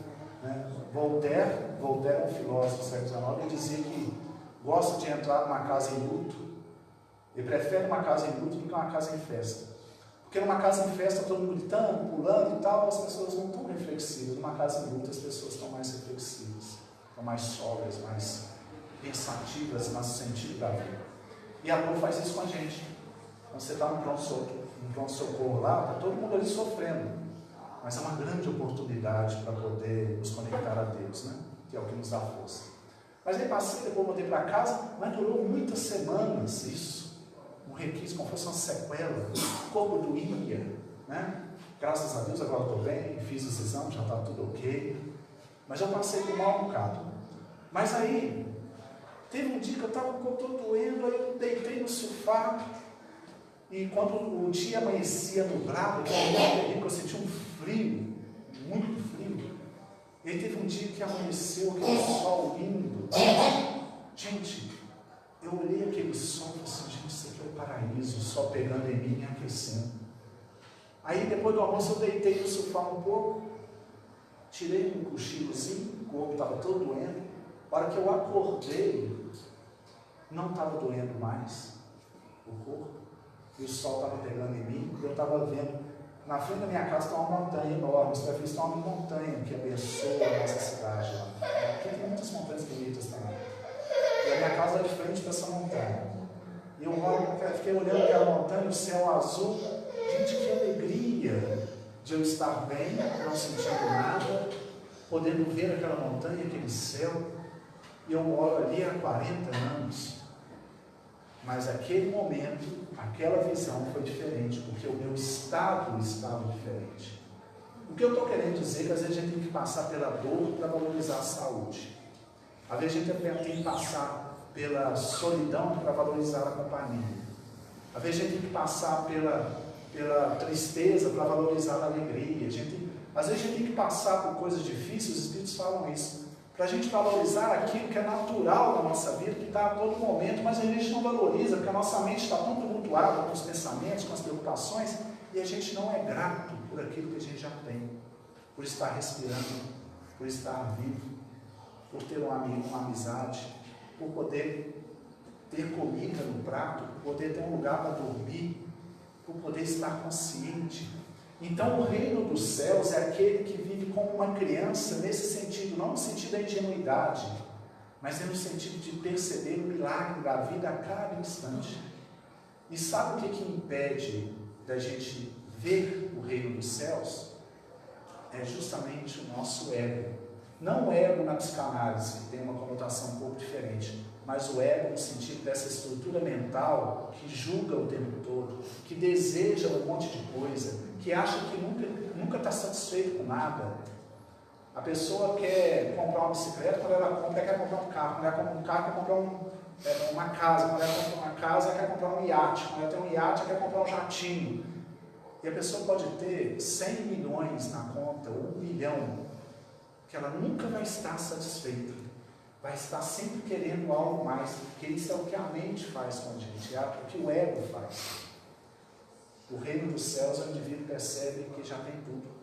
Voltaire é um filósofo do século XIX, ele dizia que gosta de entrar numa casa em luto, ele prefere uma casa em luto do que uma casa em festa. Porque numa casa em festa, todo mundo gritando, pulando e tal, as pessoas não estão reflexivas. Numa casa em luta, as pessoas estão mais reflexivas, estão mais sóbrias, mais pensativas no sentido da vida. E a dor faz isso com a gente. Quando você está no pronto-socorro lá, está todo mundo ali sofrendo. Mas é uma grande oportunidade para poder nos conectar a Deus, né? Que é o que nos dá força. Mas aí passei, depois voltei para casa, mas durou muitas semanas isso. Um requisito, como fosse uma sequela, o corpo doía, né? Graças a Deus agora estou bem, fiz os exames, já está tudo ok, mas eu passei por um mau bocado. Mas aí, teve um dia que eu estava com o corpo todo doendo, aí eu deitei no sofá, e quando o dia amanhecia nublado, eu senti um frio, muito frio, e aí teve um dia que amanheceu aquele sol lindo. Gente, eu olhei aquele sol e falei assim, gente, isso aqui é o paraíso, o sol pegando em mim e me aquecendo. Aí depois do almoço eu deitei no sofá um pouco, tirei um cochilozinho, o corpo estava todo doendo. A hora que eu acordei, não estava doendo mais o corpo, e o sol estava pegando em mim, e eu estava vendo, na frente da minha casa está uma montanha enorme, você vai ver, está uma montanha que abençoa a nossa cidade lá. Aqui tem muitas montanhas bonitas também. E a minha casa é de frente para essa montanha. E eu fiquei olhando aquela montanha, o céu azul. Gente, que alegria de eu estar bem, não sentindo nada, podendo ver aquela montanha, aquele céu. E eu moro ali há 40 anos. Mas aquele momento, aquela visão foi diferente, porque o meu estado estava diferente. O que eu estou querendo dizer é que às vezes a gente tem que passar pela dor para valorizar a saúde. Às vezes a gente tem que passar pela solidão para valorizar a companhia. Às vezes a gente tem que passar pela tristeza para valorizar a alegria. Às vezes a gente tem que passar por coisas difíceis, os Espíritos falam isso, para a gente valorizar aquilo que é natural da nossa vida, que está a todo momento, mas a gente não valoriza, porque a nossa mente está tão tumultuada com os pensamentos, com as preocupações, e a gente não é grato por aquilo que a gente já tem, por estar respirando, por estar vivo, por ter um amigo, uma amizade, por poder ter comida no prato, por poder ter um lugar para dormir, por poder estar consciente. Então o reino dos céus é aquele que vive como uma criança nesse sentido, não no sentido da ingenuidade, mas é no sentido de perceber o milagre da vida a cada instante. E sabe o que impede da gente ver o reino dos céus? É justamente o nosso ego. Não o ego na psicanálise, que tem uma conotação um pouco diferente, mas o ego no sentido dessa estrutura mental que julga o tempo todo, que deseja um monte de coisa, que acha que nunca está satisfeito com nada. A pessoa quer comprar uma bicicleta, quando ela compra, quer comprar um carro. Quando ela compra um carro, quer comprar uma casa. Quando ela compra uma casa, quer comprar um iate. Quando ela tem um iate, quer comprar um jatinho. E a pessoa pode ter 100 milhões na conta, ou 1 milhão, que ela nunca vai estar satisfeita. Vai estar sempre querendo algo mais, porque isso é o que a mente faz com a gente, é o que o ego faz. O reino dos céus, o indivíduo percebe que já tem tudo.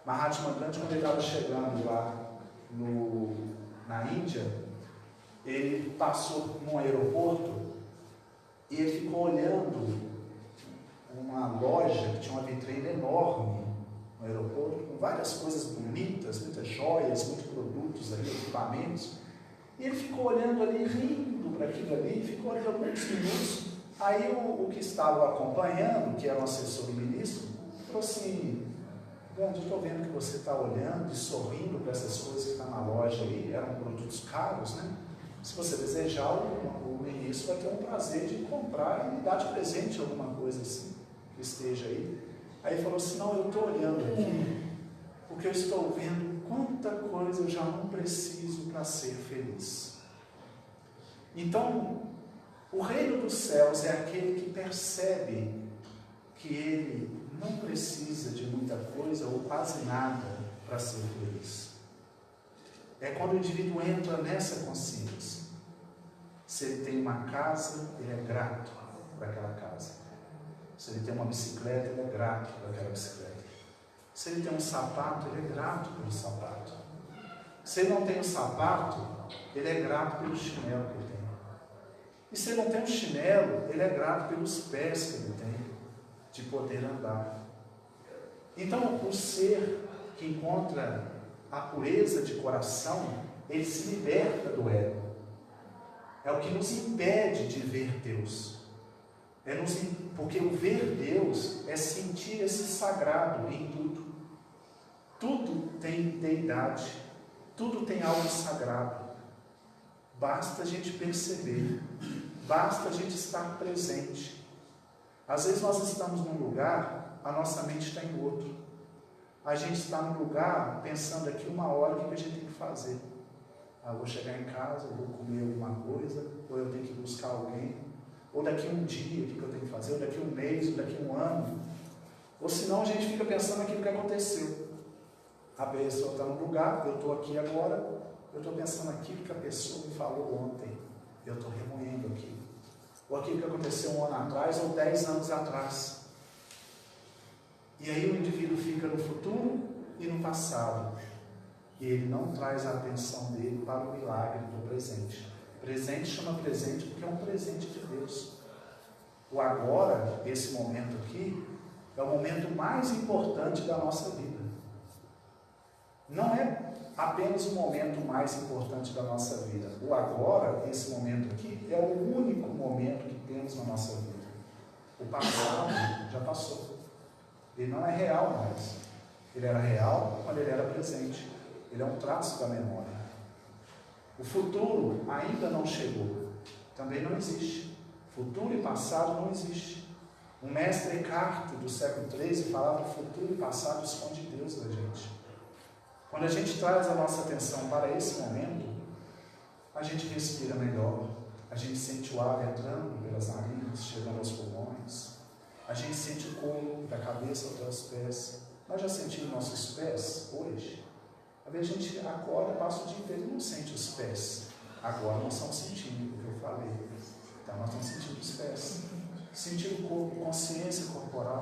Mahatma Gandhi, quando ele estava chegando lá na Índia, ele passou num aeroporto e ele ficou olhando uma loja que tinha uma vitrine enorme no aeroporto, com várias coisas bonitas, muitas joias, muitos produtos ali, equipamentos. E ele ficou olhando ali, rindo para aquilo ali, ficou olhando alguns minutos. Aí o que estava acompanhando, que era um assessor do ministro, falou assim: Gandhi, eu estou vendo que você está olhando e sorrindo para essas coisas que estão na loja aí, eram produtos caros, né? Se você desejar, o ministro vai ter um prazer de comprar e me dar de presente alguma coisa assim, que esteja aí. Aí ele falou assim: não, eu estou olhando aqui, porque eu estou vendo quanta coisa eu já não preciso para ser feliz. Então, o reino dos céus é aquele que percebe que ele não precisa de muita coisa ou quase nada para ser feliz. É quando o indivíduo entra nessa consciência. Se ele tem uma casa, ele é grato por aquela casa. Se ele tem uma bicicleta, ele é grato por aquela bicicleta. Se ele tem um sapato, ele é grato pelo sapato. Se ele não tem um sapato, ele é grato pelo chinelo que ele tem. E se ele não tem um chinelo, ele é grato pelos pés que ele tem, de poder andar. Então, o ser que encontra a pureza de coração, ele se liberta do ego. É o que nos impede de ver Deus. Porque o ver Deus é sentir esse sagrado em tudo. Tudo tem deidade, tudo tem algo sagrado. Basta a gente perceber, basta a gente estar presente. Às vezes nós estamos num lugar, a nossa mente está em outro. A gente está num lugar pensando aqui 1 hora o que a gente tem que fazer. Eu vou chegar em casa, eu vou comer alguma coisa, ou eu tenho que buscar alguém, ou daqui 1 dia o que eu tenho que fazer, ou daqui 1 mês, ou daqui 1 ano. Ou senão a gente fica pensando naquilo que aconteceu. A pessoa está no lugar, eu estou aqui agora, eu estou pensando naquilo que a pessoa me falou ontem, eu estou remoendo aquilo. Ou aquilo que aconteceu 1 ano atrás, ou 10 anos atrás. E aí o indivíduo fica no futuro e no passado. E ele não traz a atenção dele para o milagre do presente. Presente chama presente porque é um presente de Deus. O agora, esse momento aqui, é o momento mais importante da nossa vida. Não é apenas o momento mais importante da nossa vida. O agora, esse momento aqui, é o único momento que temos na nossa vida. O passado já passou. Ele não é real mais. Ele era real quando ele era presente. Ele é um traço da memória. O futuro ainda não chegou. Também não existe. Futuro e passado não existe. O mestre Eckhart, do século XIII, falava que futuro e passado esconde Deus da gente. Quando a gente traz a nossa atenção para esse momento, a gente respira melhor. A gente sente o ar entrando pelas narinas, chegando aos pulmões. A gente sente o corpo, da cabeça até os pés. Nós já sentimos nossos pés hoje? Às vezes a gente acorda, passa o dia inteiro e não sente os pés. Agora nós estamos sentindo o que eu falei. Então nós estamos sentindo os pés. Sentir o corpo, consciência corporal.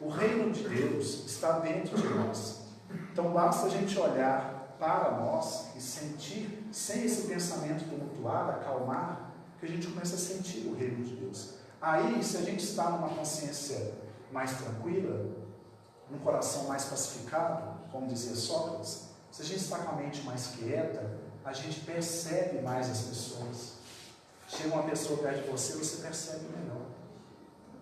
O reino de Deus está dentro de nós. Então basta a gente olhar para nós e sentir, sem esse pensamento tumultuado, acalmar, que a gente começa a sentir o reino de Deus. Aí, se a gente está numa consciência mais tranquila, num coração mais pacificado, como dizia Sócrates, se a gente está com a mente mais quieta, a gente percebe mais as pessoas. Chega uma pessoa perto de você, você percebe melhor.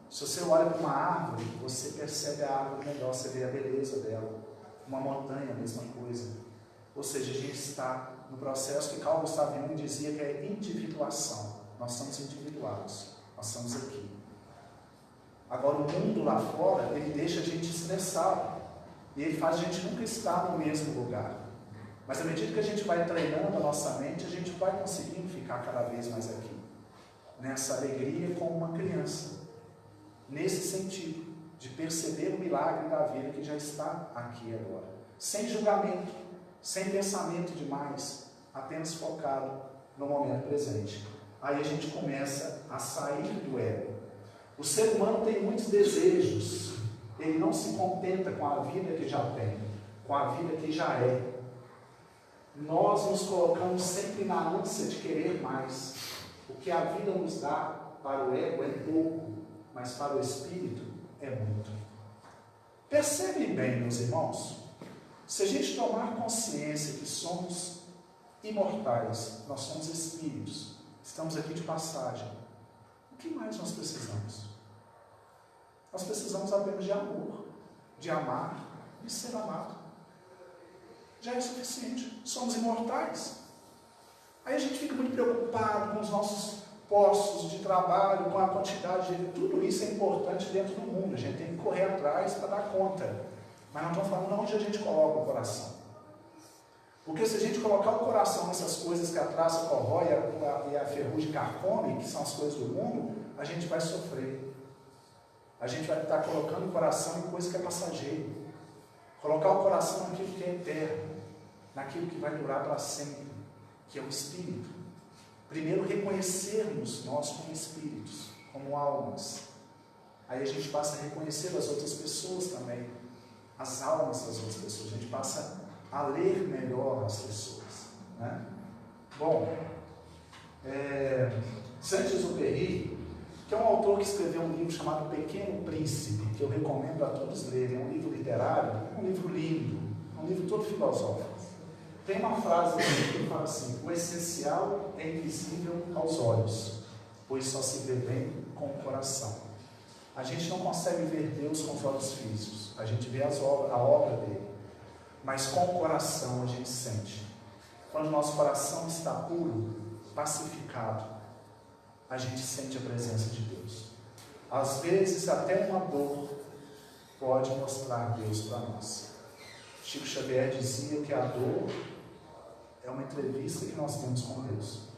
Se você olha para uma árvore, você percebe a árvore melhor, você vê a beleza dela. Uma montanha, a mesma coisa. Ou seja, a gente está no processo que Carl Gustav Jung dizia que é individuação. Nós somos individuados, nós estamos aqui. Agora o mundo lá fora, ele deixa a gente estressado. E ele faz a gente nunca estar no mesmo lugar. Mas à medida que a gente vai treinando a nossa mente, a gente vai conseguindo ficar cada vez mais aqui, nessa alegria como uma criança, nesse sentido, de perceber o milagre da vida que já está aqui agora, sem julgamento, sem pensamento demais, apenas focado no momento presente. Aí a gente começa a sair do ego. O ser humano tem muitos desejos, ele não se contenta com a vida que já tem, com a vida que já é. Nós nos colocamos sempre na ânsia de querer mais. O que a vida nos dá para o ego é pouco, mas para o espírito é muito. Percebe bem, meus irmãos, se a gente tomar consciência que somos imortais, nós somos espíritos, estamos aqui de passagem, o que mais nós precisamos? Nós precisamos apenas de amor, de amar, de ser amado. Já é suficiente, somos imortais. Aí a gente fica muito preocupado com os nossos postos de trabalho, com a quantidade de... Tudo isso é importante dentro do mundo, a gente tem que correr atrás para dar conta. Mas não estamos falando onde a gente coloca o coração. Porque se a gente colocar o coração nessas coisas que a traça corrói e a ferrugem carcome, que são as coisas do mundo, a gente vai sofrer. A gente vai estar colocando o coração em coisa que é passageiro. Colocar o coração naquilo que é eterno, naquilo que vai durar para sempre, que é o Espírito. Primeiro reconhecermos nós como espíritos, como almas. Aí a gente passa a reconhecer as outras pessoas também, as almas das outras pessoas. A gente passa a ler melhor as pessoas, né? Bom, Saint-Exupéry, que é um autor que escreveu um livro chamado Pequeno Príncipe, que eu recomendo a todos lerem. É um livro literário, um livro lindo, um livro todo filosófico. Tem uma frase que fala assim: o essencial é invisível aos olhos, pois só se vê bem com o coração. A gente não consegue ver Deus com os olhos físicos, a gente vê a obra dele, mas com o coração a gente sente. Quando o nosso coração está puro, pacificado, a gente sente a presença de Deus. Às vezes até uma dor pode mostrar Deus para nós. Chico Xavier dizia que a dor é uma entrevista que nós temos com Deus.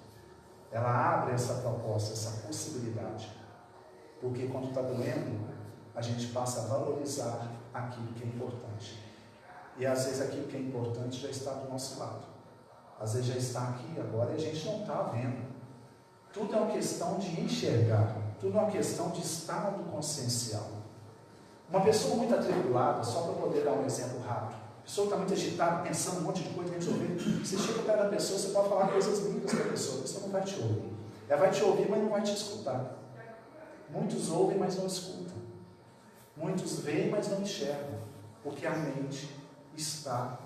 Ela abre essa proposta, essa possibilidade. Porque quando está doendo, a gente passa a valorizar aquilo que é importante. E às vezes aquilo que é importante já está do nosso lado. Às vezes já está aqui agora e a gente não está vendo. Tudo é uma questão de enxergar. Tudo é uma questão de estado consciencial. Uma pessoa muito atribulada, só para poder dar um exemplo rápido, a pessoa está muito agitada, pensando um monte de coisa, resolver. Você chega perto da pessoa, você pode falar coisas lindas para a pessoa não vai te ouvir. Ela vai te ouvir, mas não vai te escutar. Muitos ouvem, mas não escutam. Muitos veem, mas não enxergam. Porque a mente está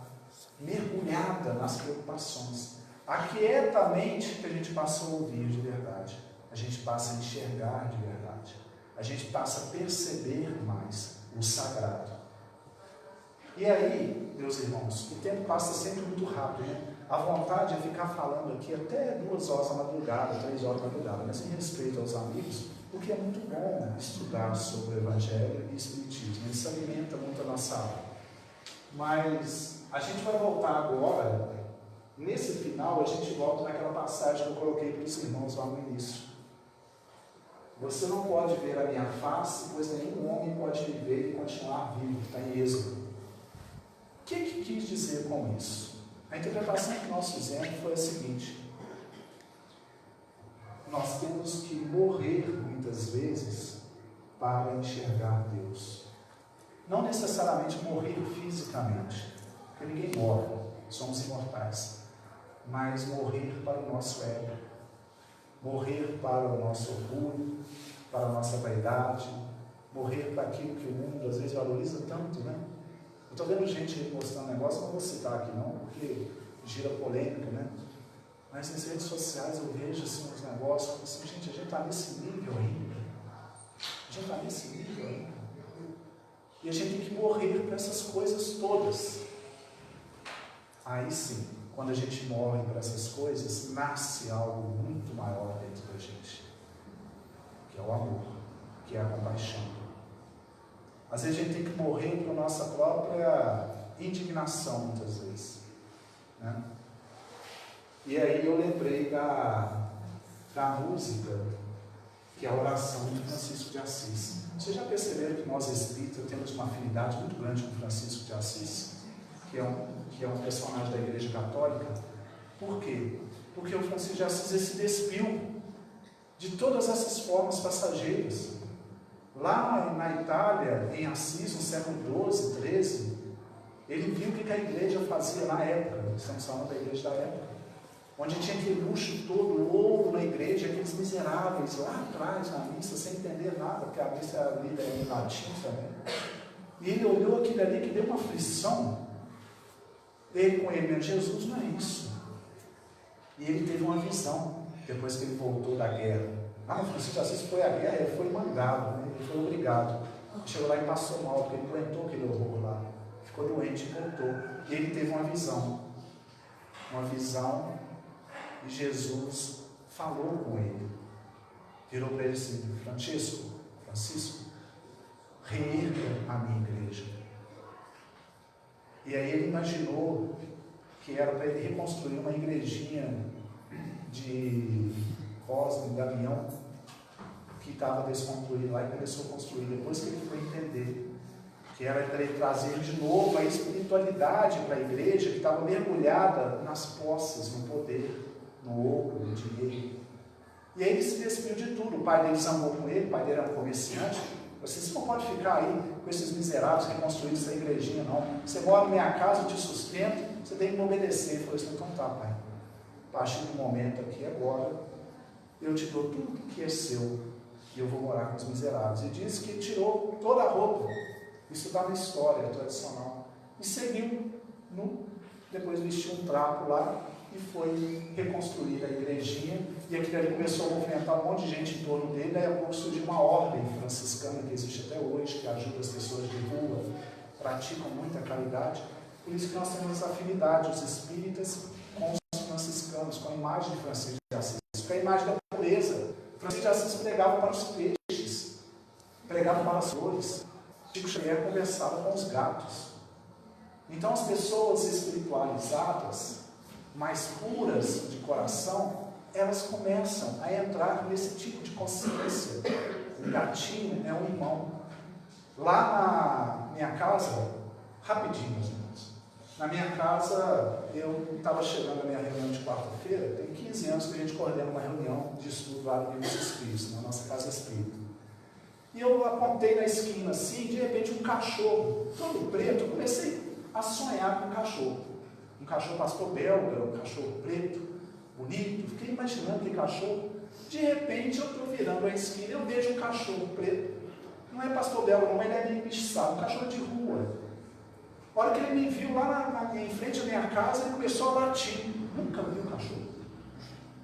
mergulhada nas preocupações. Aquieta a mente que a gente passa a ouvir de verdade. A gente passa a enxergar de verdade. A gente passa a perceber mais o sagrado. E aí, meus irmãos, o tempo passa sempre muito rápido, né? A vontade é ficar falando aqui até 2 horas da madrugada, 3 horas da madrugada, mas em respeito aos amigos, porque é muito bom estudar sobre o Evangelho e o Espiritismo. Isso alimenta muito a nossa alma. Mas a gente vai voltar agora, nesse final, a gente volta naquela passagem que eu coloquei para os irmãos lá no início. Você não pode ver a minha face, pois nenhum homem pode viver e continuar vivo. Está em Êxodo. O que quis dizer com isso? A interpretação que nós fizemos foi a seguinte: nós temos que morrer muitas vezes para enxergar Deus. Não necessariamente morrer fisicamente, porque ninguém morre, somos imortais, mas morrer para o nosso ego, morrer para o nosso orgulho, para a nossa vaidade, morrer para aquilo que o mundo às vezes valoriza tanto, né? Eu estou vendo gente postando negócio, não vou citar aqui não, porque gira polêmica, né? Mas nas redes sociais eu vejo assim, uns negócios, assim, gente, a gente está nesse nível ainda. A gente está nesse nível ainda. E a gente tem que morrer para essas coisas todas. Aí sim, quando a gente morre para essas coisas, nasce algo muito maior dentro da gente, que é o amor, que é a compaixão. Às vezes a gente tem que morrer para a nossa própria indignação, muitas vezes. né? E aí eu lembrei da música, que é a oração de Francisco de Assis. Vocês já perceberam que nós espíritas temos uma afinidade muito grande com Francisco de Assis, que é um personagem da Igreja Católica? Por quê? Porque o Francisco de Assis ele se despiu de todas essas formas passageiras. Lá na Itália, em Assis, no século XII, XIII, ele viu o que a igreja fazia na época, estamos falando da igreja da época, onde tinha aquele luxo todo, o ouro na igreja, aqueles miseráveis lá atrás na missa, sem entender nada, porque a missa era lida em latim também. E ele olhou aquilo ali que deu uma aflição. Ele com ele mesmo, Jesus não é isso. E ele teve uma visão, depois que ele voltou da guerra. Francisco de Assis foi à guerra, ele foi mandado, né? Ele foi obrigado. Chegou lá e passou mal, porque ele aguentou aquele horror lá. Ficou doente e voltou. E ele teve uma visão. Uma visão, e Jesus falou com ele. Virou para ele assim: Francisco, reerga a minha igreja. E aí ele imaginou que era para ele reconstruir uma igrejinha de Cosme, Damião, que estava desconstruído lá, e começou a construir. Depois que ele foi entender que era para ele trazer de novo a espiritualidade para a igreja, que estava mergulhada nas posses, no poder, no ouro, no dinheiro. E aí ele se despiu de tudo. O pai dele zangou com ele, o pai dele era um comerciante. Você não pode ficar aí com esses miseráveis reconstruindo essa igrejinha, não. Você mora na minha casa, eu te sustento, você tem que me obedecer. Ele falou assim: então tá, pai. A partir do momento aqui, agora, eu te dou tudo que é seu e eu vou morar com os miseráveis. E diz que tirou toda a roupa. Isso está na história tradicional. E seguiu, depois vestiu um trapo lá e foi reconstruir a igrejinha. E aquilo ali começou a movimentar um monte de gente em torno dele. Daí a pouco surgiu uma ordem franciscana que existe até hoje, que ajuda as pessoas de rua, praticam muita caridade. Por isso que nós temos afinidade, os espíritas, com os franciscanos, com a imagem de Francisco de Assis. Com a imagem da pureza. Francisco de Assis pregava para os peixes, pregava para as flores. Chico Xavier conversava com os gatos. Então as pessoas espiritualizadas, mais puras de coração, elas começam a entrar nesse tipo de consciência. O gatinho é um irmão. Lá na minha casa, rapidinho, meus irmãos, na minha casa, eu estava chegando a minha reunião de quarta-feira, tem 15 anos que a gente coordena uma reunião de estudo lá no Livro dos Espíritos, na nossa casa espírita. E eu apontei na esquina assim, de repente um cachorro, todo preto, eu comecei a sonhar com um cachorro. Um cachorro pastor belga, um cachorro preto, bonito, fiquei imaginando que cachorro. De repente eu estou virando a esquina e eu vejo um cachorro preto. Não é pastor belga, não, ele é meio bichado, um cachorro de rua. A hora que ele me viu lá em frente à minha casa, ele começou a latir. Nunca vi um cachorro.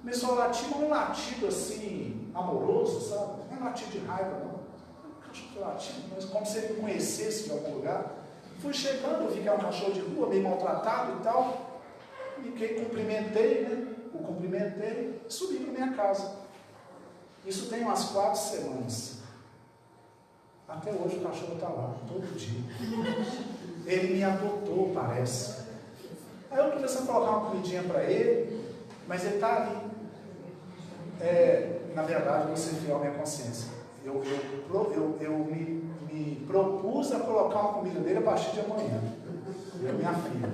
Começou a latir, mas um latido assim, amoroso, sabe? Não é latido de raiva, não. Latindo, mas como se ele me conhecesse de algum lugar. Fui chegando, eu vi que era um cachorro de rua, meio maltratado e tal, e cumprimentei, né? O cumprimentei e subi para minha casa. Isso tem umas 4 semanas. Até hoje o cachorro está lá, todo dia. Ele me adotou, parece. Aí eu comecei a colocar uma comidinha para ele, mas ele está ali. Na verdade, eu vou ser fiel à minha consciência. Eu me propus a colocar uma comida dele a partir de amanhã. Eu e minha filha.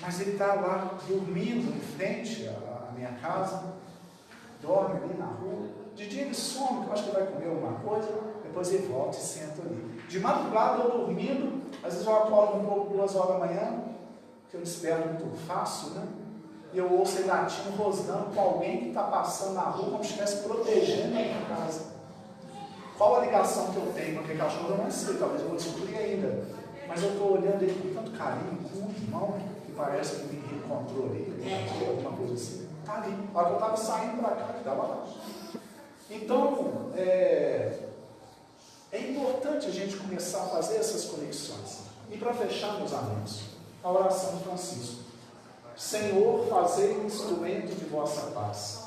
Mas ele está lá dormindo em frente à minha casa, dorme ali na rua. De dia ele some, eu acho que vai comer alguma coisa, depois ele volta e senta ali. De madrugada eu dormindo, às vezes eu acordo um pouco 2 horas da manhã, que eu desperto muito fácil, né? E eu ouço ele latindo, rosnando com alguém que está passando na rua como se estivesse protegendo a minha casa. Qual a ligação que eu tenho com aquele cachorro? Eu não sei, talvez eu vou descobrir ainda. Mas eu estou olhando ele com tanto carinho, com um irmão que parece que me reencontrou ali, alguma coisa assim. Está ali. A hora que eu estava saindo para cá, ele estava lá. Então, é importante a gente começar a fazer essas conexões. E para fechar, meus amigos, a oração de Francisco. Senhor, fazei um instrumento de vossa paz.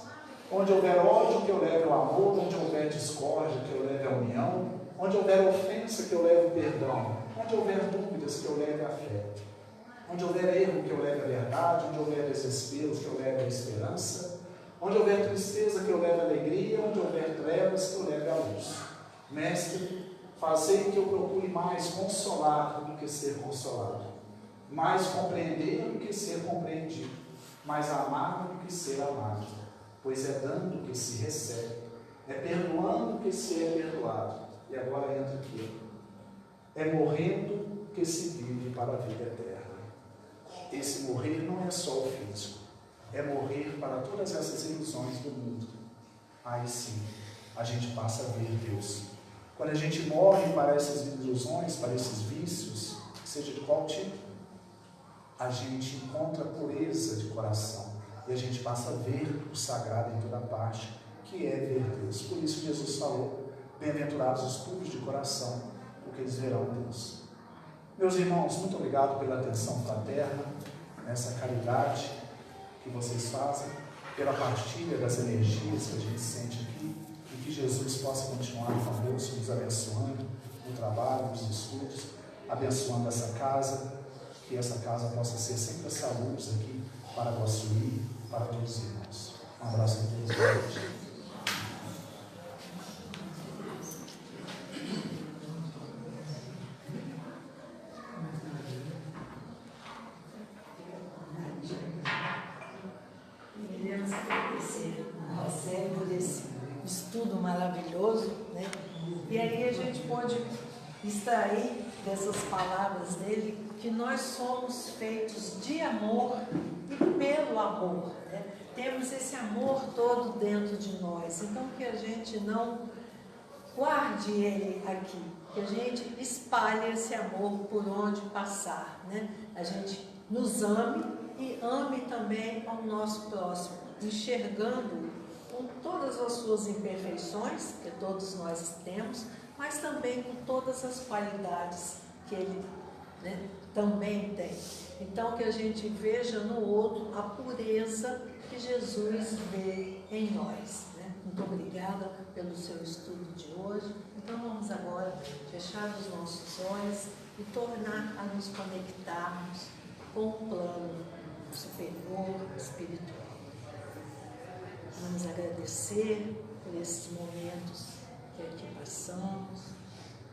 Onde houver ódio, que eu leve o amor. Onde houver discórdia, que eu leve a união. Onde houver ofensa, que eu leve o perdão. Onde houver dúvidas, que eu leve a fé. Onde houver erro, que eu leve a verdade. Onde houver desespero, que eu leve a esperança. Onde houver tristeza, que eu leve a alegria. Onde houver trevas, que eu leve a luz. Mestre, fazei que eu procure mais consolar do que ser consolado, mais compreender do que ser compreendido, mais amar do que ser amado, pois é dando que se recebe, é perdoando que se é perdoado. E agora entra aqui, é morrendo que se vive para a vida eterna. Esse morrer não é só o físico, é morrer para todas essas ilusões do mundo. Aí sim, a gente passa a ver Deus. Quando a gente morre para essas ilusões, para esses vícios, seja de qual tipo, a gente encontra pureza de coração e a gente passa a ver o sagrado em toda parte, que é ver Deus. Por isso Jesus falou, bem-aventurados os puros de coração, porque eles verão Deus. Meus irmãos, muito obrigado pela atenção fraterna, nessa caridade que vocês fazem, pela partilha das energias que a gente sente aqui, e que Jesus possa continuar conosco, nos abençoando no trabalho, nos estudos, abençoando essa casa, que essa casa possa ser sempre essa luz aqui para vosso ir, para todos os irmãos. Um abraço a todos. Queremos agradecer a José por esse estudo maravilhoso, né? E aí a gente pode extrair dessas palavras dele que nós somos feitos de amor e pelo amor, né? Temos esse amor todo dentro de nós, então que a gente não guarde ele aqui, que a gente espalhe esse amor por onde passar, né? A gente nos ame e ame também ao nosso próximo, enxergando com todas as suas imperfeições, que todos nós temos, mas também com todas as qualidades que ele, né, também tem. Então, que a gente veja no outro a pureza que Jesus vê em nós, né? Muito obrigada pelo seu estudo de hoje. Então, vamos agora fechar os nossos olhos e tornar a nos conectarmos com o plano superior espiritual. Vamos agradecer por esses momentos que aqui passamos,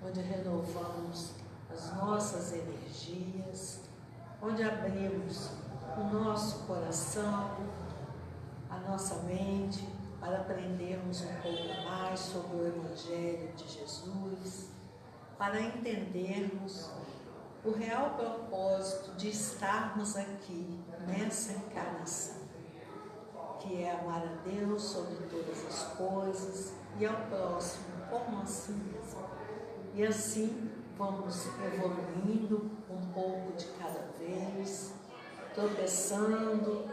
onde renovamos as nossas energias, onde abrimos o nosso coração, a nossa mente, para aprendermos um pouco mais sobre o Evangelho de Jesus, para entendermos o real propósito de estarmos aqui nessa encarnação, que é amar a Deus sobre todas as coisas e ao próximo como a si mesmo. E assim vamos evoluindo um pouco de cada vez, tropeçando,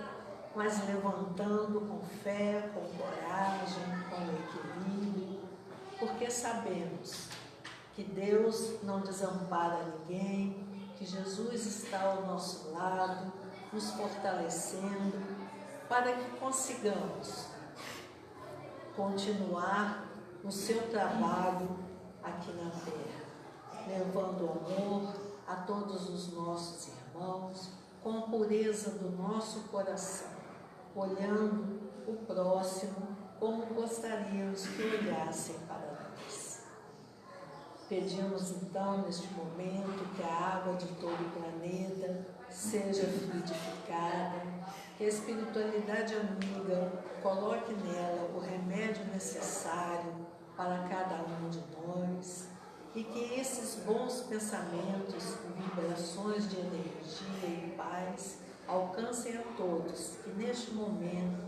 mas levantando com fé, com coragem, com equilíbrio, porque sabemos que Deus não desampara ninguém, que Jesus está ao nosso lado, nos fortalecendo, para que consigamos continuar o seu trabalho aqui na Terra, levando amor a todos os nossos irmãos, com a pureza do nosso coração, olhando o próximo como gostaríamos que olhassem para nós. Pedimos então, neste momento, que a água de todo o planeta seja fluidificada, que a espiritualidade amiga coloque nela o remédio necessário para cada um de nós e que esses bons pensamentos, vibrações de energia e paz alcancem a todos que neste momento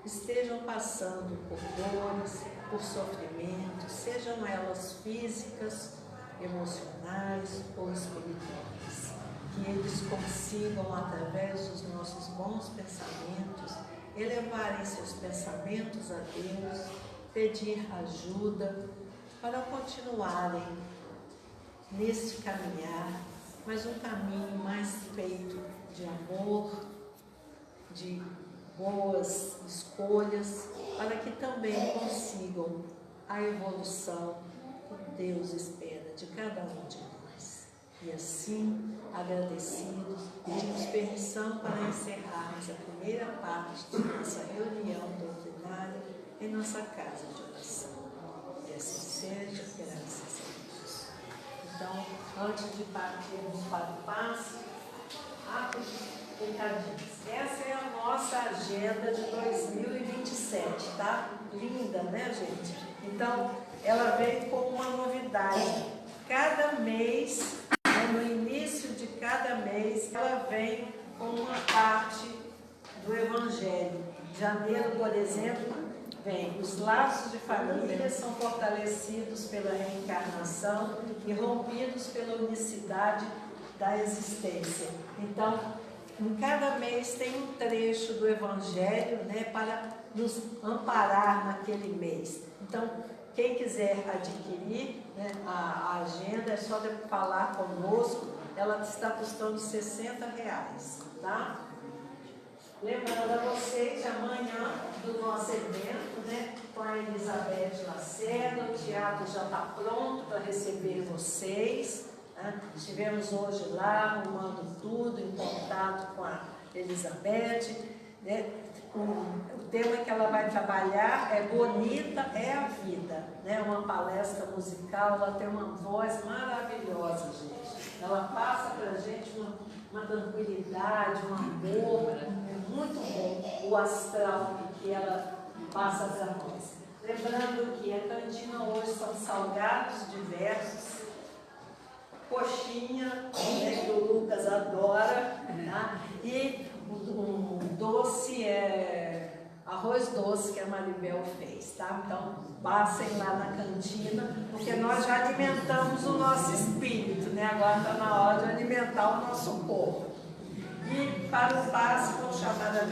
estejam passando por dores, por sofrimentos, sejam elas físicas, emocionais ou espirituais. Que eles consigam, através dos nossos bons pensamentos, elevarem seus pensamentos a Deus, pedir ajuda para continuarem nesse caminhar, mas um caminho mais feito de amor, de boas escolhas, para que também consigam a evolução que Deus espera de cada um de nós. E assim, agradecidos, pedimos permissão para encerrarmos a primeira parte de nossa reunião doutrinária em nossa casa de oração. E assim seja, graças a Deus. Então, antes de partirmos para o passe, rápido, recadinhos. Essa é a nossa agenda de 2027, tá? Linda, né, gente? Então, ela vem com uma novidade. Cada mês, no início de cada mês, ela vem com uma parte do Evangelho. Janeiro, por exemplo, vem: os laços de família são fortalecidos pela reencarnação e rompidos pela unicidade da existência. Então, em cada mês tem um trecho do Evangelho, né, para nos amparar naquele mês. Então, quem quiser adquirir, né, a agenda, é só falar conosco. Ela está custando R$60, tá? Lembrando a vocês, amanhã, do nosso evento, né, com a Elizabeth Lacerda, o teatro já está pronto para receber vocês. Estivemos hoje lá, arrumando tudo, em contato com a Elizabeth, né? O tema que ela vai trabalhar é Bonita é a Vida, né? Uma palestra musical. Ela tem uma voz maravilhosa, gente. Ela passa para a gente uma tranquilidade, um amor. É muito bom o astral que ela passa para nós. Lembrando que a cantina hoje são salgados diversos, coxinha, né, que o Lucas adora, tá? E um doce, arroz doce, que a Maribel fez, tá? Então, passem lá na cantina, porque nós já alimentamos o nosso espírito, né? Agora está na hora de alimentar o nosso corpo. E para o passe, vou chamar a